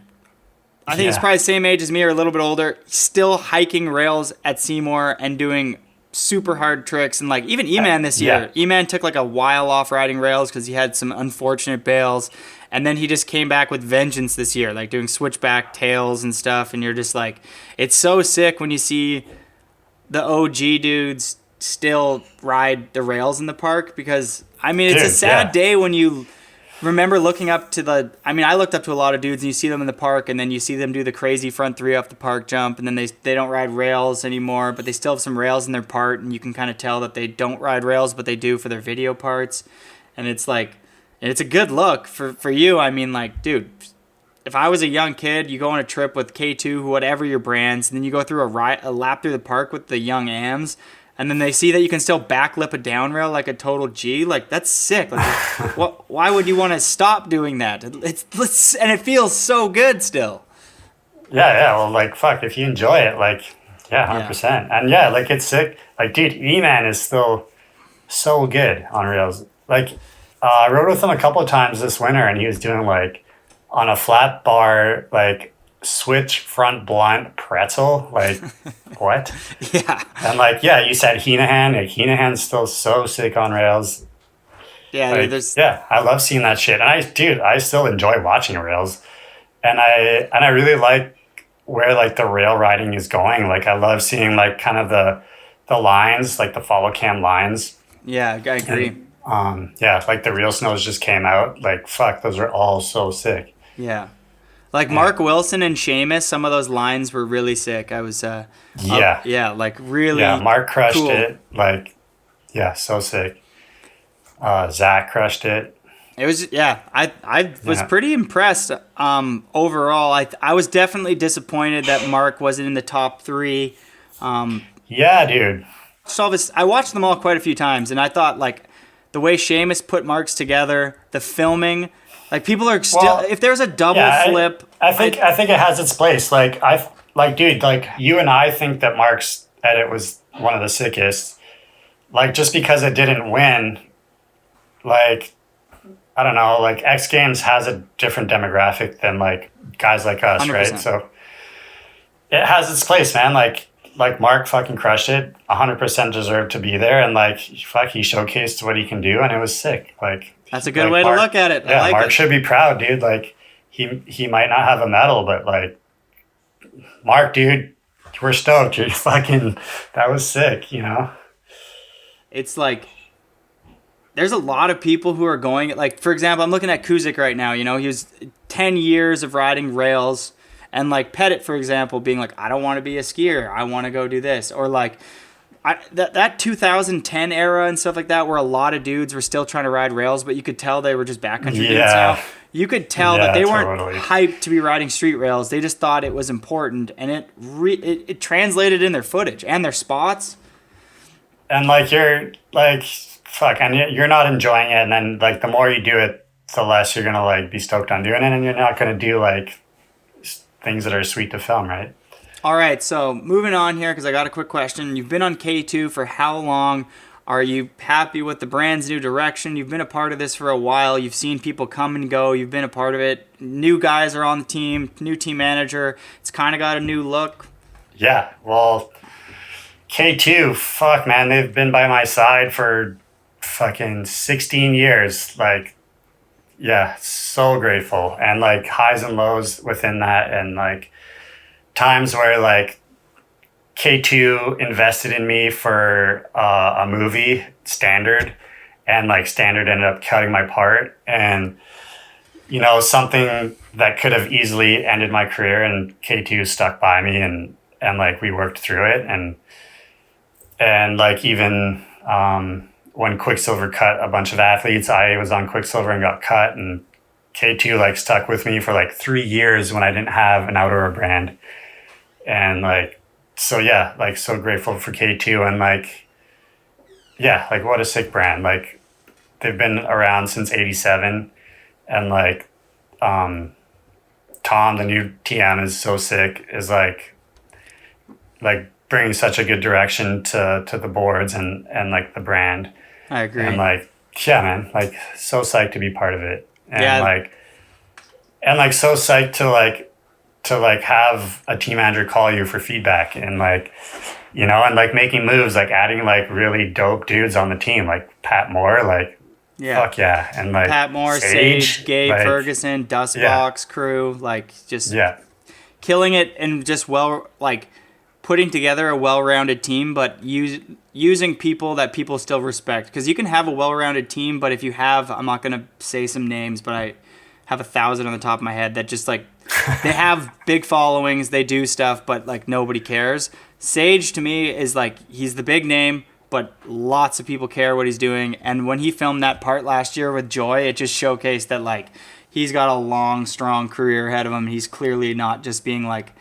I think he's probably the same age as me or a little bit older, still hiking rails at Seymour and doing super hard tricks. And like even E-Man this year, E-Man took like a while off riding rails because he had some unfortunate bails. And then he just came back with vengeance this year, like doing switchback tails and stuff. And you're just like, it's so sick when you see the OG dudes still ride the rails in the park, because, I mean, it's a sad day when you remember looking up to I looked up to a lot of dudes, and you see them in the park, and then you see them do the crazy front three off the park jump, and then they don't ride rails anymore, but they still have some rails in their part, and you can kind of tell that they don't ride rails, but they do for their video parts. And it's like, and it's a good look for you. I mean, like, dude, if I was a young kid, you go on a trip with K2, whatever your brands, and then you go through a lap through the park with the young AMs, and then they see that you can still backlip a down rail like a total G. Like, that's sick. Like, why would you want to stop doing that? And it feels so good still. Yeah. Well, like, fuck, if you enjoy it, like, 100%. And like, it's sick. Like, dude, E-Man is still so good on rails. Like, I rode with him a couple of times this winter, and he was doing like on a flat bar, like switch front blunt pretzel. Like, what? Yeah. And like, you said Heenahan. Like, Heenahan's still so sick on rails. Yeah, like, I love seeing that shit. And I still enjoy watching rails. And I really like where like the rail riding is going. Like, I love seeing like kind of the lines, like the follow cam lines. Yeah, I agree. And, like the real snows just came out. Like, fuck, those are all so sick. Yeah. Like Mark Wilson and Sheamus, some of those lines were really sick. I was like really Mark crushed cool. it. Like, yeah, so sick. Zach crushed it. It was I was pretty impressed. Overall, I was definitely disappointed that Mark wasn't in the top 3. Yeah, dude. I watched them all quite a few times, and I thought like the way Sheamus put Marks together, the filming, like people are still. If there's a double flip, I think it has its place. Dude, like you and I think that Mark's edit was one of the sickest. Like just because it didn't win, like I don't know, like X Games has a different demographic than like guys like us, 100%. right? So it has its place, man. Like Mark fucking crushed it, 100% deserved to be there, and like fuck, he showcased what he can do, and it was sick. Like that's a good way to look at it. Yeah, I like Mark it. should be proud, dude. Like he might not have a medal, but like Mark, dude, we're stoked. You're fucking, that was sick, you know? It's like there's a lot of people who are going, like for example, I'm looking at Kuzik right now. You know, he was 10 years of riding rails. And like Pettit, for example, being like, I don't want to be a skier. I want to go do this. Or like that 2010 era and stuff like that, where a lot of dudes were still trying to ride rails, but you could tell they were just backcountry dudes now. You could tell that they weren't hyped to be riding street rails. They just thought it was important, and it translated in their footage and their spots. And like you're like fuck, and you're not enjoying it, and then like the more you do it, the less you're gonna like be stoked on doing it, and you're not gonna do like things that are sweet to film, right? All right, so moving on here, because I got a quick question. You've been on K2 for how long? Are you happy with the brand's new direction? You've been a part of this for a while. You've seen people come and go. You've been a part of it. New guys are on the team, new team manager. It's kind of got a new look. Yeah, well, K2, fuck, man, they've been by my side for fucking 16 years. Like, yeah, so grateful. And like highs and lows within that, and like times where like K2 invested in me for a movie, Standard, and like Standard ended up cutting my part, and you know, something that could have easily ended my career, and K2 stuck by me, and like we worked through it, and like even when Quicksilver cut a bunch of athletes, I was on Quicksilver and got cut, and K2 like stuck with me for like 3 years when I didn't have an outdoor brand. And like, so yeah, like so grateful for K2, and like, yeah, like what a sick brand. Like they've been around since 87, and like, Tom, the new TM, is so sick, is like bringing such a good direction to the boards and like the brand. I agree. And like, yeah, man, like so psyched to be part of it. And like so psyched to have a team manager call you for feedback, and like, you know, and like making moves, like adding like really dope dudes on the team, like Pat Moore, like, fuck yeah. And like Pat Moore, Sage, Gabe like, Ferguson, Dustbox crew, like just killing it, and just putting together a well-rounded team, but using people that people still respect. Because you can have a well-rounded team, but if you have, I'm not going to say some names, but I have 1,000 on the top of my head that just like, they have big followings, they do stuff, but like nobody cares. Sage to me is like, he's the big name, but lots of people care what he's doing. And when he filmed that part last year with Joy, it just showcased that like, he's got a long, strong career ahead of him. He's clearly not just being like,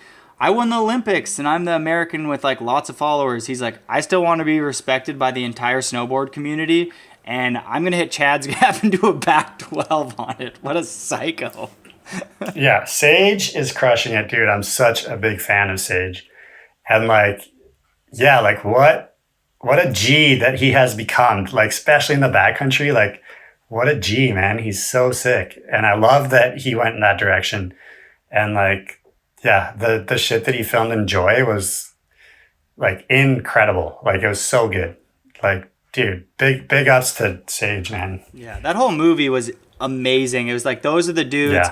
I won the Olympics and I'm the American with like lots of followers. He's like, I still want to be respected by the entire snowboard community, and I'm going to hit Chad's Gap and do a back 12 on it. What a psycho. Yeah, Sage is crushing it, dude. I'm such a big fan of Sage. And like, yeah, like what a G that he has become, like, especially in the backcountry. Like, what a G, man. He's so sick. And I love that he went in that direction. And like, yeah, the shit that he filmed in Joy was like incredible. Like it was so good. Like, dude, big ups to Sage, man. Yeah, that whole movie was amazing. It was like, those are the dudes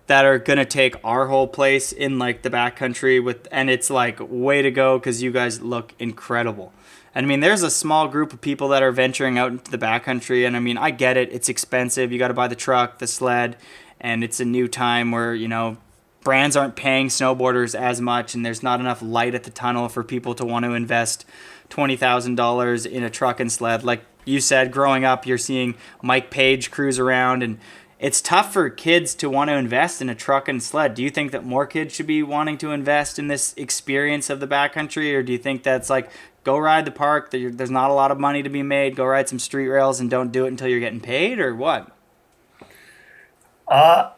that are gonna take our whole place in like the backcountry and it's like, way to go, because you guys look incredible. And I mean, there's a small group of people that are venturing out into the backcountry, and I mean, I get it. It's expensive. You got to buy the truck, the sled, and it's a new time where, you know, brands aren't paying snowboarders as much, and there's not enough light at the tunnel for people to want to invest $20,000 in a truck and sled. Like you said, growing up, you're seeing Mike Page cruise around, and it's tough for kids to want to invest in a truck and sled. Do you think that more kids should be wanting to invest in this experience of the backcountry, or do you think that's like, go ride the park, there's not a lot of money to be made, go ride some street rails and don't do it until you're getting paid, or what?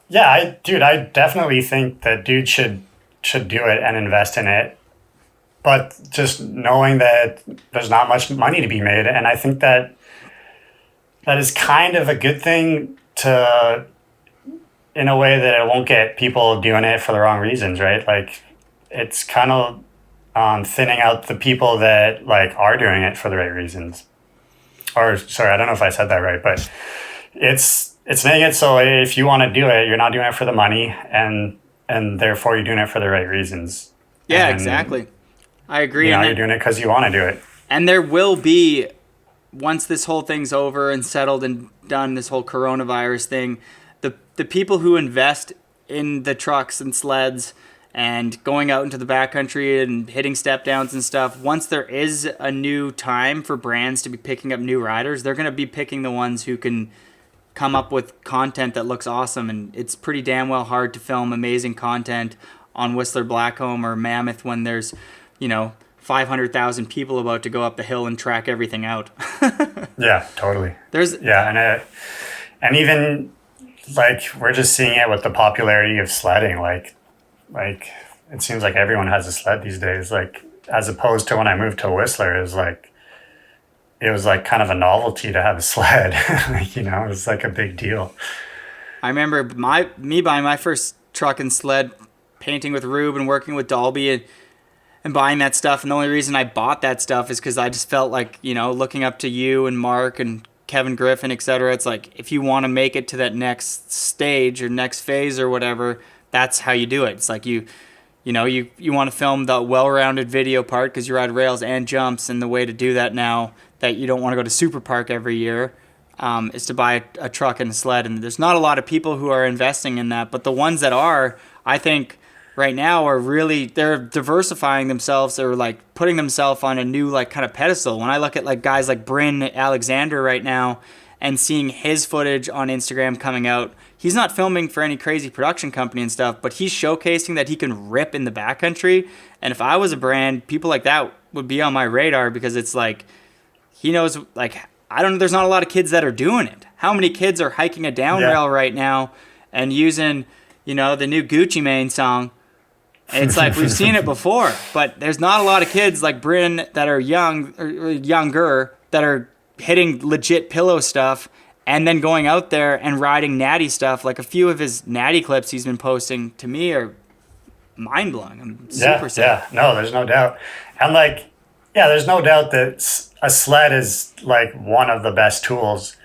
Yeah, I definitely think that dude should do it and invest in it. But just knowing that there's not much money to be made, and I think that is kind of a good thing in a way that it won't get people doing it for the wrong reasons, right? Like, it's kind of thinning out the people that like are doing it for the right reasons. Or sorry, I don't know if I said that right, but it's making it so if you want to do it, you're not doing it for the money, and therefore you're doing it for the right reasons. Yeah, and, exactly. I agree. You're doing it because you want to do it. And there will be, once this whole thing's over and settled and done, this whole coronavirus thing, the people who invest in the trucks and sleds and going out into the backcountry and hitting step downs and stuff, once there is a new time for brands to be picking up new riders, they're going to be picking the ones who can come up with content that looks awesome. And it's pretty damn well hard to film amazing content on Whistler Blackcomb or Mammoth when there's, 500,000 people about to go up the hill and track everything out. Yeah, totally. And even like we're just seeing it with the popularity of sledding. Like it seems like everyone has a sled these days. Like, as opposed to when I moved to Whistler, it was like kind of a novelty to have a sled. It was like a big deal. I remember me buying my first truck and sled, painting with Rube and working with Dalby and buying that stuff. And the only reason I bought that stuff is because I just felt like, looking up to you and Mark and Kevin Griffin, etc. It's like, if you want to make it to that next stage or next phase or whatever, that's how you do it. It's like you want to film the well-rounded video part because you ride rails and jumps, and the way to do that now that you don't want to go to Super Park every year is to buy a truck and a sled. And there's not a lot of people who are investing in that, but the ones that are, I think right now they're diversifying themselves. They're like putting themselves on a new like kind of pedestal. When I look at like guys like Bryn Alexander right now and seeing his footage on Instagram coming out, he's not filming for any crazy production company and stuff, but he's showcasing that he can rip in the backcountry. And if I was a brand, people like that would be on my radar, because it's like, he knows, like, there's not a lot of kids that are doing it. How many kids are hiking a down rail right now and using, the new Gucci Mane song? And it's like, we've seen it before, but there's not a lot of kids like Bryn that are young or younger that are hitting legit pillow stuff and then going out there and riding natty stuff. Like, a few of his natty clips he's been posting to me are mind-blowing. I'm super sick. Yeah, no, there's no doubt. And like, yeah, there's no doubt that a sled is like one of the best tools.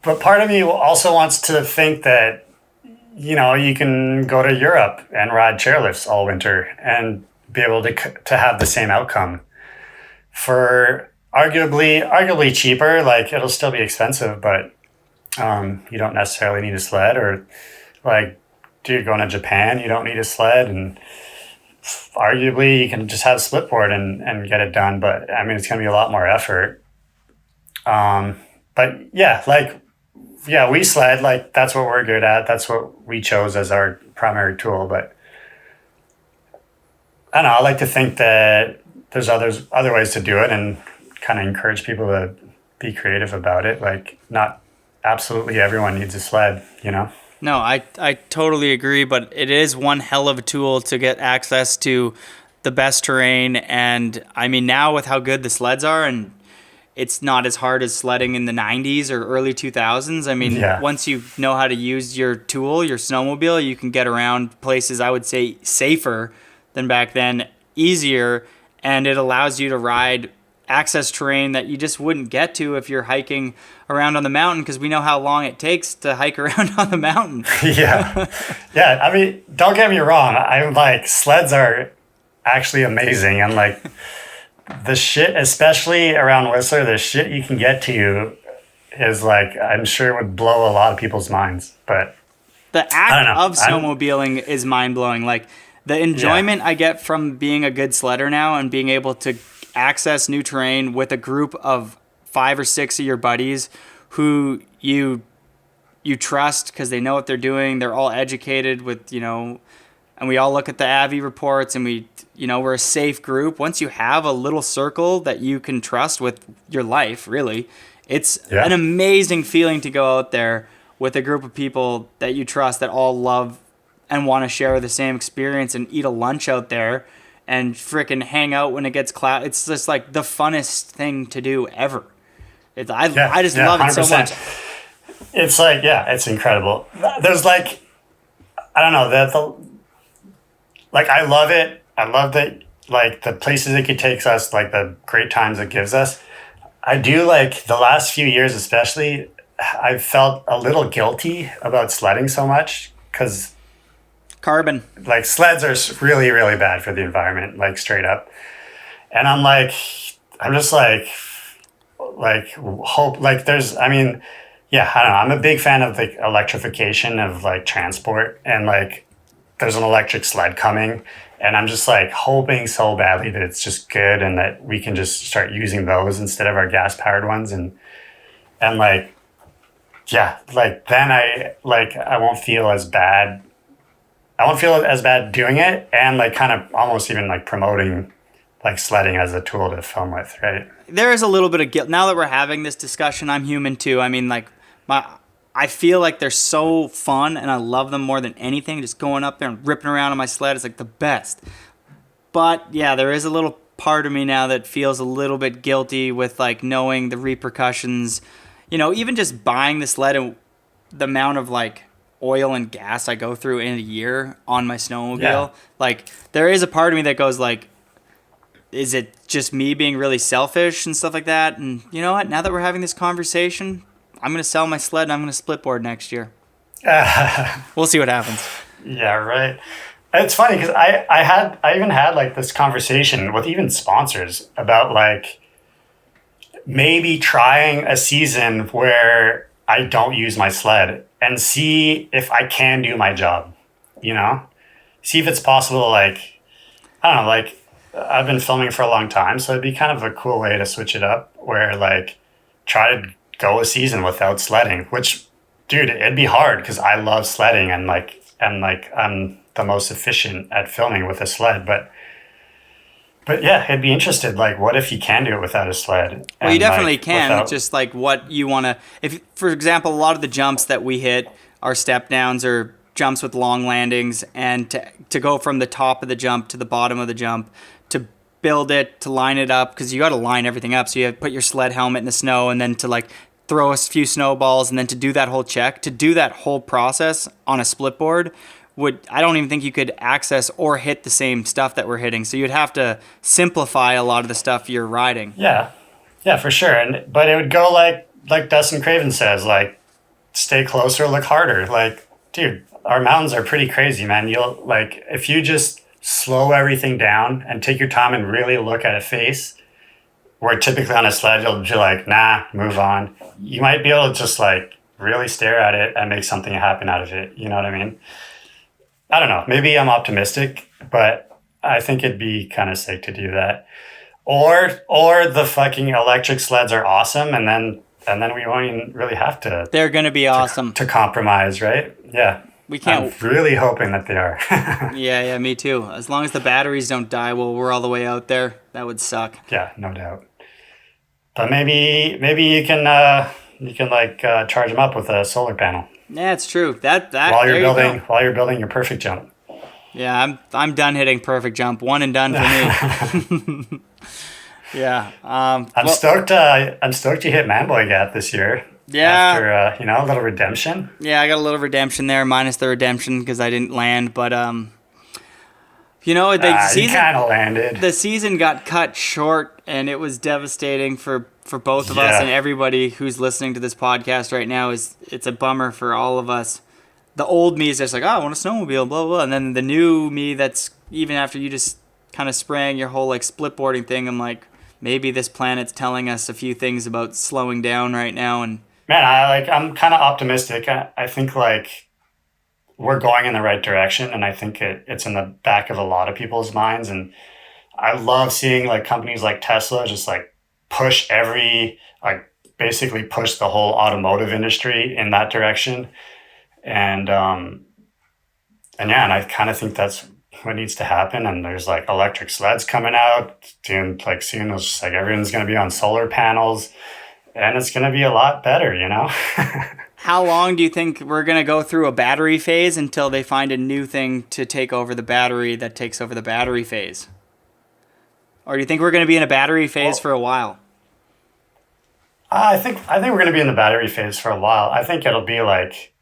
But part of me also wants to think that, you can go to Europe and ride chairlifts all winter and be able to have the same outcome for arguably cheaper. Like, it'll still be expensive, but you don't necessarily need a sled. Or like, dude, going to Japan, you don't need a sled, and arguably you can just have a split board and get it done. But I mean, it's going to be a lot more effort. But yeah, we sled, like, that's what we're good at. That's what we chose as our primary tool. But I don't know, I like to think that there's other ways to do it, and kind of encourage people to be creative about it. Like, not absolutely everyone needs a sled, No, I totally agree, but it is one hell of a tool to get access to the best terrain. And I mean, now with how good the sleds are, and it's not as hard as sledding in the 90s or early 2000s. I mean, Once you know how to use your tool, your snowmobile, you can get around places, I would say, safer than back then, easier, and it allows you to ride access terrain that you just wouldn't get to if you're hiking around on the mountain, because we know how long it takes to hike around on the mountain. Yeah. I mean, don't get me wrong. I'm like, sleds are actually amazing. And like, the shit, especially around Whistler, the shit you can get to is like, I'm sure would blow a lot of people's minds. But The I don't act know. of snowmobiling is mind-blowing. Like, the enjoyment I get from being a good sledder now and being able to access new terrain with a group of 5 or 6 of your buddies who you trust because they know what they're doing. They're all educated with, and we all look at the AVI reports, and we're a safe group. Once you have a little circle that you can trust with your life, really, it's an amazing feeling to go out there with a group of people that you trust that all love and want to share the same experience and eat a lunch out there and frickin' hang out when it gets cloud. It's just like the funnest thing to do ever. I just love it so 100%. much. It's like, it's incredible. There's like, I don't know, I love it. I love that, like, the places it could take us, like the great times it gives us. I do, like, the last few years especially, I've felt a little guilty about sledding so much because Carbon. like sleds are really, really bad for the environment, like straight up. And I'm just like hope, like there's, I mean, yeah, I don't know. I'm a big fan of the electrification of like transport, and like there's an electric sled coming, and I'm just like hoping so badly that it's just good and that we can just start using those instead of our gas powered ones. And like, yeah, like then I won't feel as bad. I won't feel as bad doing it, and like kind of almost even like promoting like sledding as a tool to film with, right? There is a little bit of guilt. Now that we're having this discussion, I'm human too. I mean, like, I feel like they're so fun, and I love them more than anything. Just going up there and ripping around on my sled is like the best. But yeah, there is a little part of me now that feels a little bit guilty with like knowing the repercussions. Even just buying the sled and the amount of like oil and gas I go through in a year on my snowmobile. Yeah. Like, there is a part of me that goes like, is it just me being really selfish and stuff like that? And you know what? Now that we're having this conversation, I'm going to sell my sled and I'm going to split board next year. We'll see what happens. Yeah, right. It's funny because I even had like this conversation with even sponsors about like maybe trying a season where I don't use my sled and see if I can do my job, see if it's possible. Like, I don't know, like I've been filming for a long time, so it'd be kind of a cool way to switch it up where like try to go a season without sledding, which, dude, it'd be hard because I love sledding and I'm the most efficient at filming with a sled, but yeah, I'd be interested. Like, what if you can do it without a sled? Well, you definitely can. It's just like what you want to. If, for example, a lot of the jumps that we hit are step downs or jumps with long landings, and to go from the top of the jump to the bottom of the jump, to build it, to line it up, because you got to line everything up. So you have to put your sled helmet in the snow, and then to like throw a few snowballs, and then to do that whole check, to do that whole process on a split board. I don't even think you could access or hit the same stuff that we're hitting. So you'd have to simplify a lot of the stuff you're riding. Yeah, for sure. But it would go like Dustin Craven says, like, stay closer, look harder. Like, dude, our mountains are pretty crazy, man. You'll like, if you just slow everything down and take your time and really look at a face, where typically on a sled you'll be like, nah, move on. You might be able to just like really stare at it and make something happen out of it. You know what I mean? I don't know. Maybe I'm optimistic, but I think it'd be kind of sick to do that. Or the fucking electric sleds are awesome, and then we won't even really have to. They're gonna be awesome to compromise, right? Yeah. We can't. I'm really hoping that they are. Yeah, me too. As long as the batteries don't die while we're all the way out there, that would suck. Yeah, no doubt. But maybe you can charge them up with a solar panel. Yeah, it's true. That while you're building your perfect jump. Yeah, I'm done hitting perfect jump. One and done for me. Yeah. I'm stoked. I'm stoked you hit Manboy Gap this year. Yeah. After a little redemption. Yeah, I got a little redemption there, minus the redemption because I didn't land. But you kind of landed. The season got cut short, and it was devastating for both of us and everybody who's listening to this podcast right now. It's a bummer for all of us. The old me is just like, oh, I want a snowmobile, blah, blah. And then the new me that's even after you just kind of spraying your whole like split boarding thing, I'm like, maybe this planet's telling us a few things about slowing down right now. And man, I'm kind of optimistic. I think like we're going in the right direction, and I think it's in the back of a lot of people's minds. And I love seeing like companies like Tesla just like push basically push the whole automotive industry in that direction. And I kind of think that's what needs to happen. And there's like electric sleds coming out, soon. It's just like everyone's going to be on solar panels, and it's going to be a lot better, you know? How long do you think we're going to go through a battery phase until they find a new thing to take over the battery that takes over the battery phase? Or do you think we're going to be in a battery phase for a while? I think we're going to be in the battery phase for a while. I think it'll be like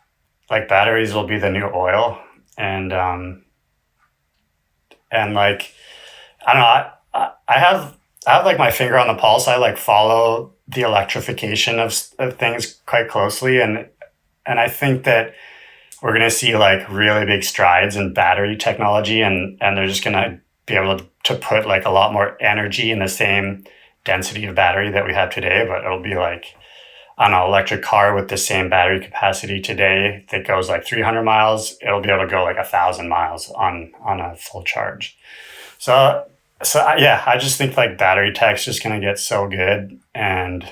batteries will be the new oil, and like I don't know. I have like my finger on the pulse. I like follow the electrification of things quite closely, and I think that we're going to see like really big strides in battery technology, and they're just going to be able to put like a lot more energy in the same density of battery that we have today. But it'll be like, I don't know, electric car with the same battery capacity today that goes like 300 miles, it'll be able to go like 1,000 miles on a full charge. So yeah, I just think like battery tech's just going to get so good, and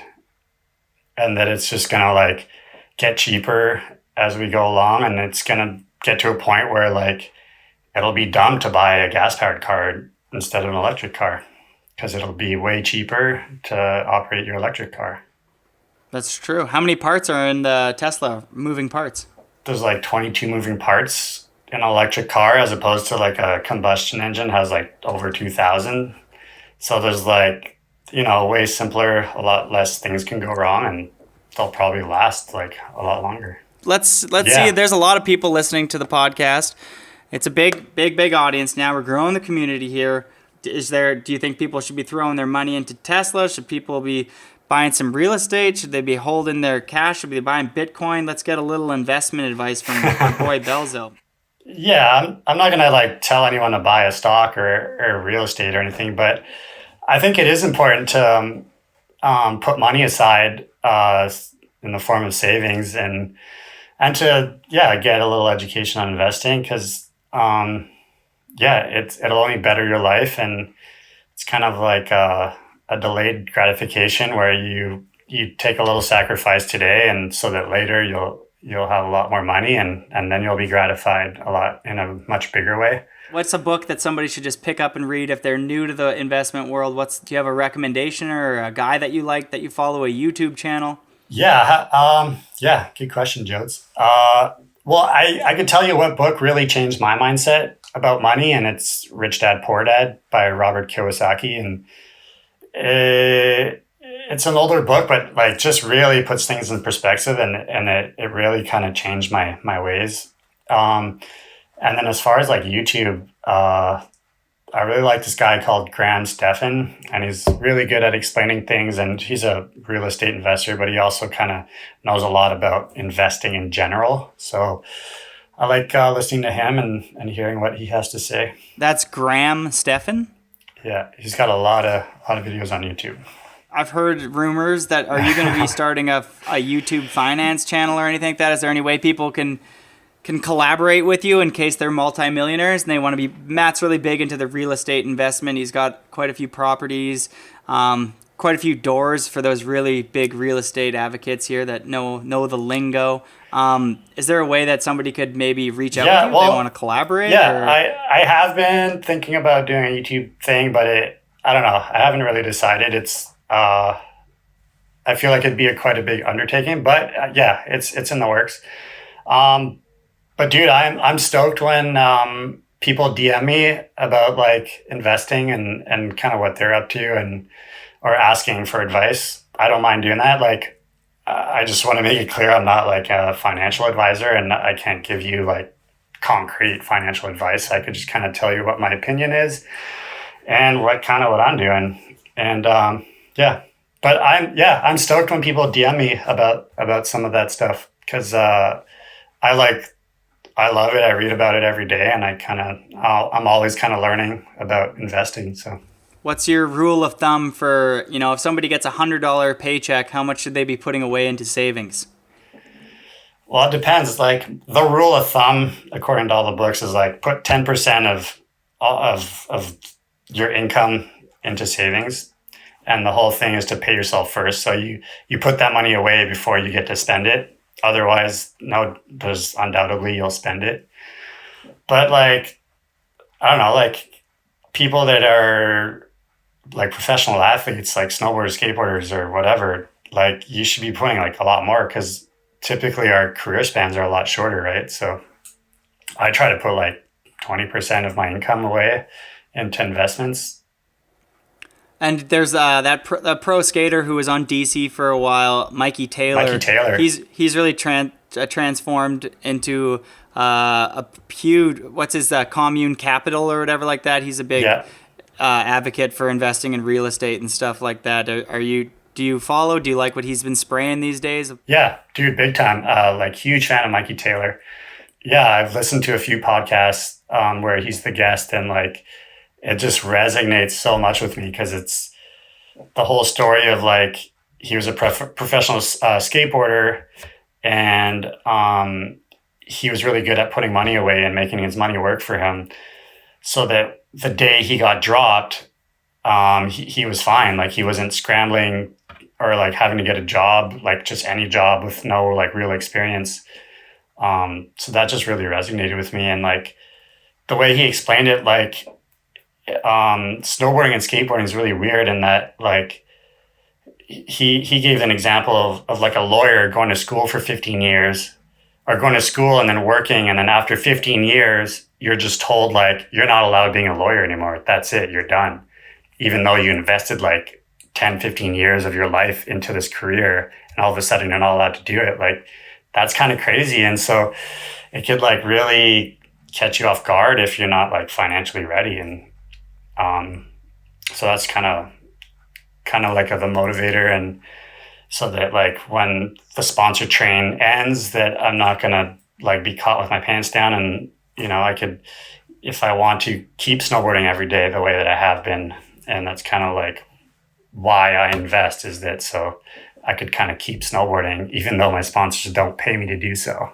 that it's just going to like get cheaper as we go along, and it's going to get to a point where like it'll be dumb to buy a gas powered car instead of an electric car, because it'll be way cheaper to operate your electric car. That's true. How many parts are in the Tesla, moving parts? There's like 22 moving parts in an electric car, as opposed to like a combustion engine has like over 2,000. So there's like, way simpler, a lot less things can go wrong, and they'll probably last like a lot longer. Let's see. There's a lot of people listening to the podcast. It's a big audience now. We're growing the community here. Do you think people should be throwing their money into Tesla? Should people be buying some real estate? Should they be holding their cash? Should they be buying Bitcoin? Let's get a little investment advice from our boy Belzile. Yeah, I'm not gonna like tell anyone to buy a stock or real estate or anything, but I think it is important to put money aside in the form of savings, and to get a little education on investing, because it'll only better your life, and it's kind of like a delayed gratification where you take a little sacrifice today, and so that later you'll have a lot more money, and then you'll be gratified a lot in a much bigger way. What's a book that somebody should just pick up and read if they're new to the investment world? Do you have a recommendation or a guy that you like, that you follow, a YouTube channel? Yeah, good question, Jodes. Well, I could tell you what book really changed my mindset about money, and it's Rich Dad Poor Dad by Robert Kiyosaki. And it's an older book, but like just really puts things in perspective, and it really kind of changed my ways. And then as far as like YouTube, I really like this guy called Graham Stephan, and he's really good at explaining things, and he's a real estate investor, but he also kind of knows a lot about investing in general. So I like listening to him and hearing what he has to say. That's Graham Stephan? Yeah, he's got a lot of videos on YouTube. I've heard rumors that, are you going to be starting a YouTube finance channel or anything like that? Is there any way people can collaborate with you in case they're multimillionaires and they want to be? Matt's really big into the real estate investment. He's got quite a few properties, quite a few doors for those really big real estate advocates here that know the lingo. Is there a way that somebody could maybe reach out with you if they want to collaborate? Yeah, I have been thinking about doing a YouTube thing, but I don't know. I haven't really decided. I feel like it'd be quite a big undertaking, but it's in the works. But dude, I'm stoked when people DM me about like investing and kind of what they're up to, or asking for advice. I don't mind doing that. Like, I just want to make it clear I'm not like a financial advisor, and I can't give you like concrete financial advice. I could just kind of tell you what my opinion is and what I'm doing. And but I'm stoked when people DM me about some of that stuff, because I love it. I read about it every day, and I'm always kind of learning about investing. So, what's your rule of thumb for, if somebody gets $100 paycheck, how much should they be putting away into savings? Well, it depends. Like the rule of thumb, according to all the books, is like put 10% of your income into savings, and the whole thing is to pay yourself first. So you put that money away before you get to spend it. Otherwise, no, there's undoubtedly you'll spend it. But like, I don't know, like people that are like professional athletes, like snowboarders, skateboarders, or whatever, like you should be putting like a lot more because typically our career spans are a lot shorter, right? So I try to put like 20% of my income away into investments. And there's that pro skater who was on DC for a while, Mikey Taylor. Mikey Taylor. He's really transformed into a huge, what's his commune capital or whatever like that. He's a big advocate for investing in real estate and stuff like that. Do you follow? Do you like what he's been spraying these days? Yeah, dude, big time. Like huge fan of Mikey Taylor. Yeah, I've listened to a few podcasts where he's the guest, and like it just resonates so much with me because it's the whole story of like he was a professional skateboarder, and he was really good at putting money away and making his money work for him, so that the day he got dropped, he was fine. Like he wasn't scrambling or like having to get a job, like just any job with no like real experience. So that just really resonated with me. And like the way he explained it, like snowboarding and skateboarding is really weird in that like he gave an example of like a lawyer going to school for 15 years or going to school and then working. And then after 15 years, you're just told like, you're not allowed being a lawyer anymore. That's it. You're done. Even though you invested like 10, 15 years of your life into this career and all of a sudden you're not allowed to do it. Like that's kind of crazy. And so it could like really catch you off guard if you're not like financially ready. And so that's kind of like the motivator. And so that like when the sponsor train ends, that I'm not going to like be caught with my pants down. And, you know, I could, if I want to, keep snowboarding every day the way that I have been. And that's kind of like why I invest, is that so I could kind of keep snowboarding even though my sponsors don't pay me to do so.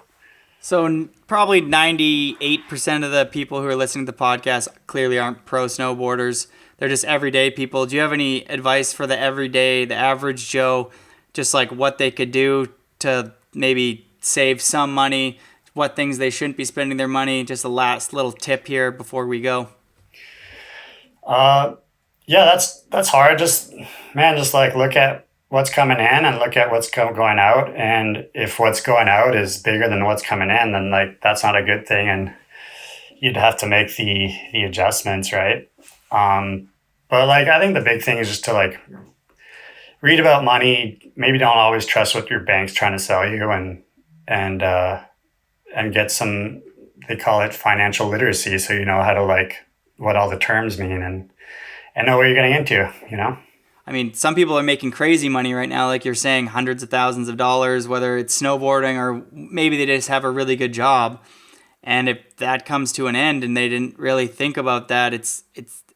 So probably 98% of the people who are listening to the podcast clearly aren't pro snowboarders. They're just everyday people. Do you have any advice for the average Joe, just like what they could do to maybe save some money, what things they shouldn't be spending their money? Just a last little tip here before we go. Yeah, that's hard. Just like look at what's coming in and look at what's going out. And if what's going out is bigger than what's coming in, then like that's not a good thing. And you'd have to make the adjustments, right? But like I think the big thing is just to like read about money. Maybe don't always trust what your bank's trying to sell you, and get some, they call it financial literacy, so you know how to like what all the terms mean and know what you're getting into, you know? I mean, some people are making crazy money right now, like you're saying, hundreds of thousands of dollars, whether it's snowboarding or maybe they just have a really good job. And if that comes to an end and they didn't really think about that, it's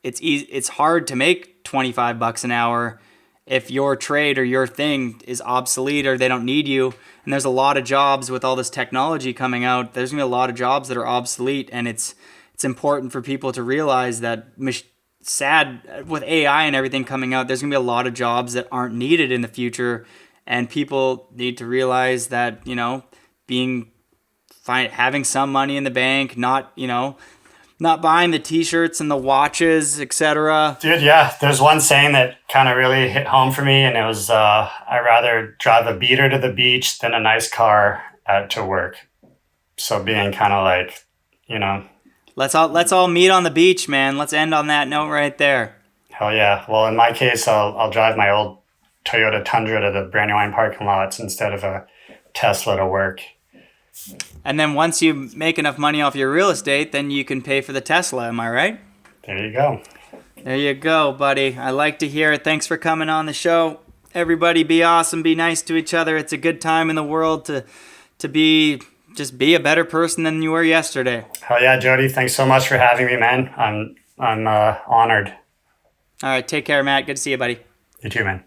easy. It's hard to make $25 an hour if your trade or your thing is obsolete or they don't need you. And there's a lot of jobs with all this technology coming out. There's gonna be a lot of jobs that are obsolete, and it's important for people to realize that. Sad with AI and everything coming out, there's gonna be a lot of jobs that aren't needed in the future, and people need to realize that, you know, having some money in the bank, not buying the t-shirts and the watches, etc. Dude, yeah, there's one saying that kind of really hit home for me, and it was I'd rather drive a beater to the beach than a nice car to work. So being kind of like, you know, let's all meet on the beach, man. Let's end on that note right there. Hell yeah. Well, in my case, I'll drive my old Toyota Tundra to the Brandywine parking lots instead of a Tesla to work. And then once you make enough money off your real estate, then you can pay for the Tesla. Am I right? There you go. There you go, buddy. I like to hear it. Thanks for coming on the show. Everybody be awesome. Be nice to each other. It's a good time in the world to be a better person than you were yesterday. Hell yeah, Jody. Thanks so much for having me, man. I'm honored. All right. Take care, Matt. Good to see you, buddy. You too, man.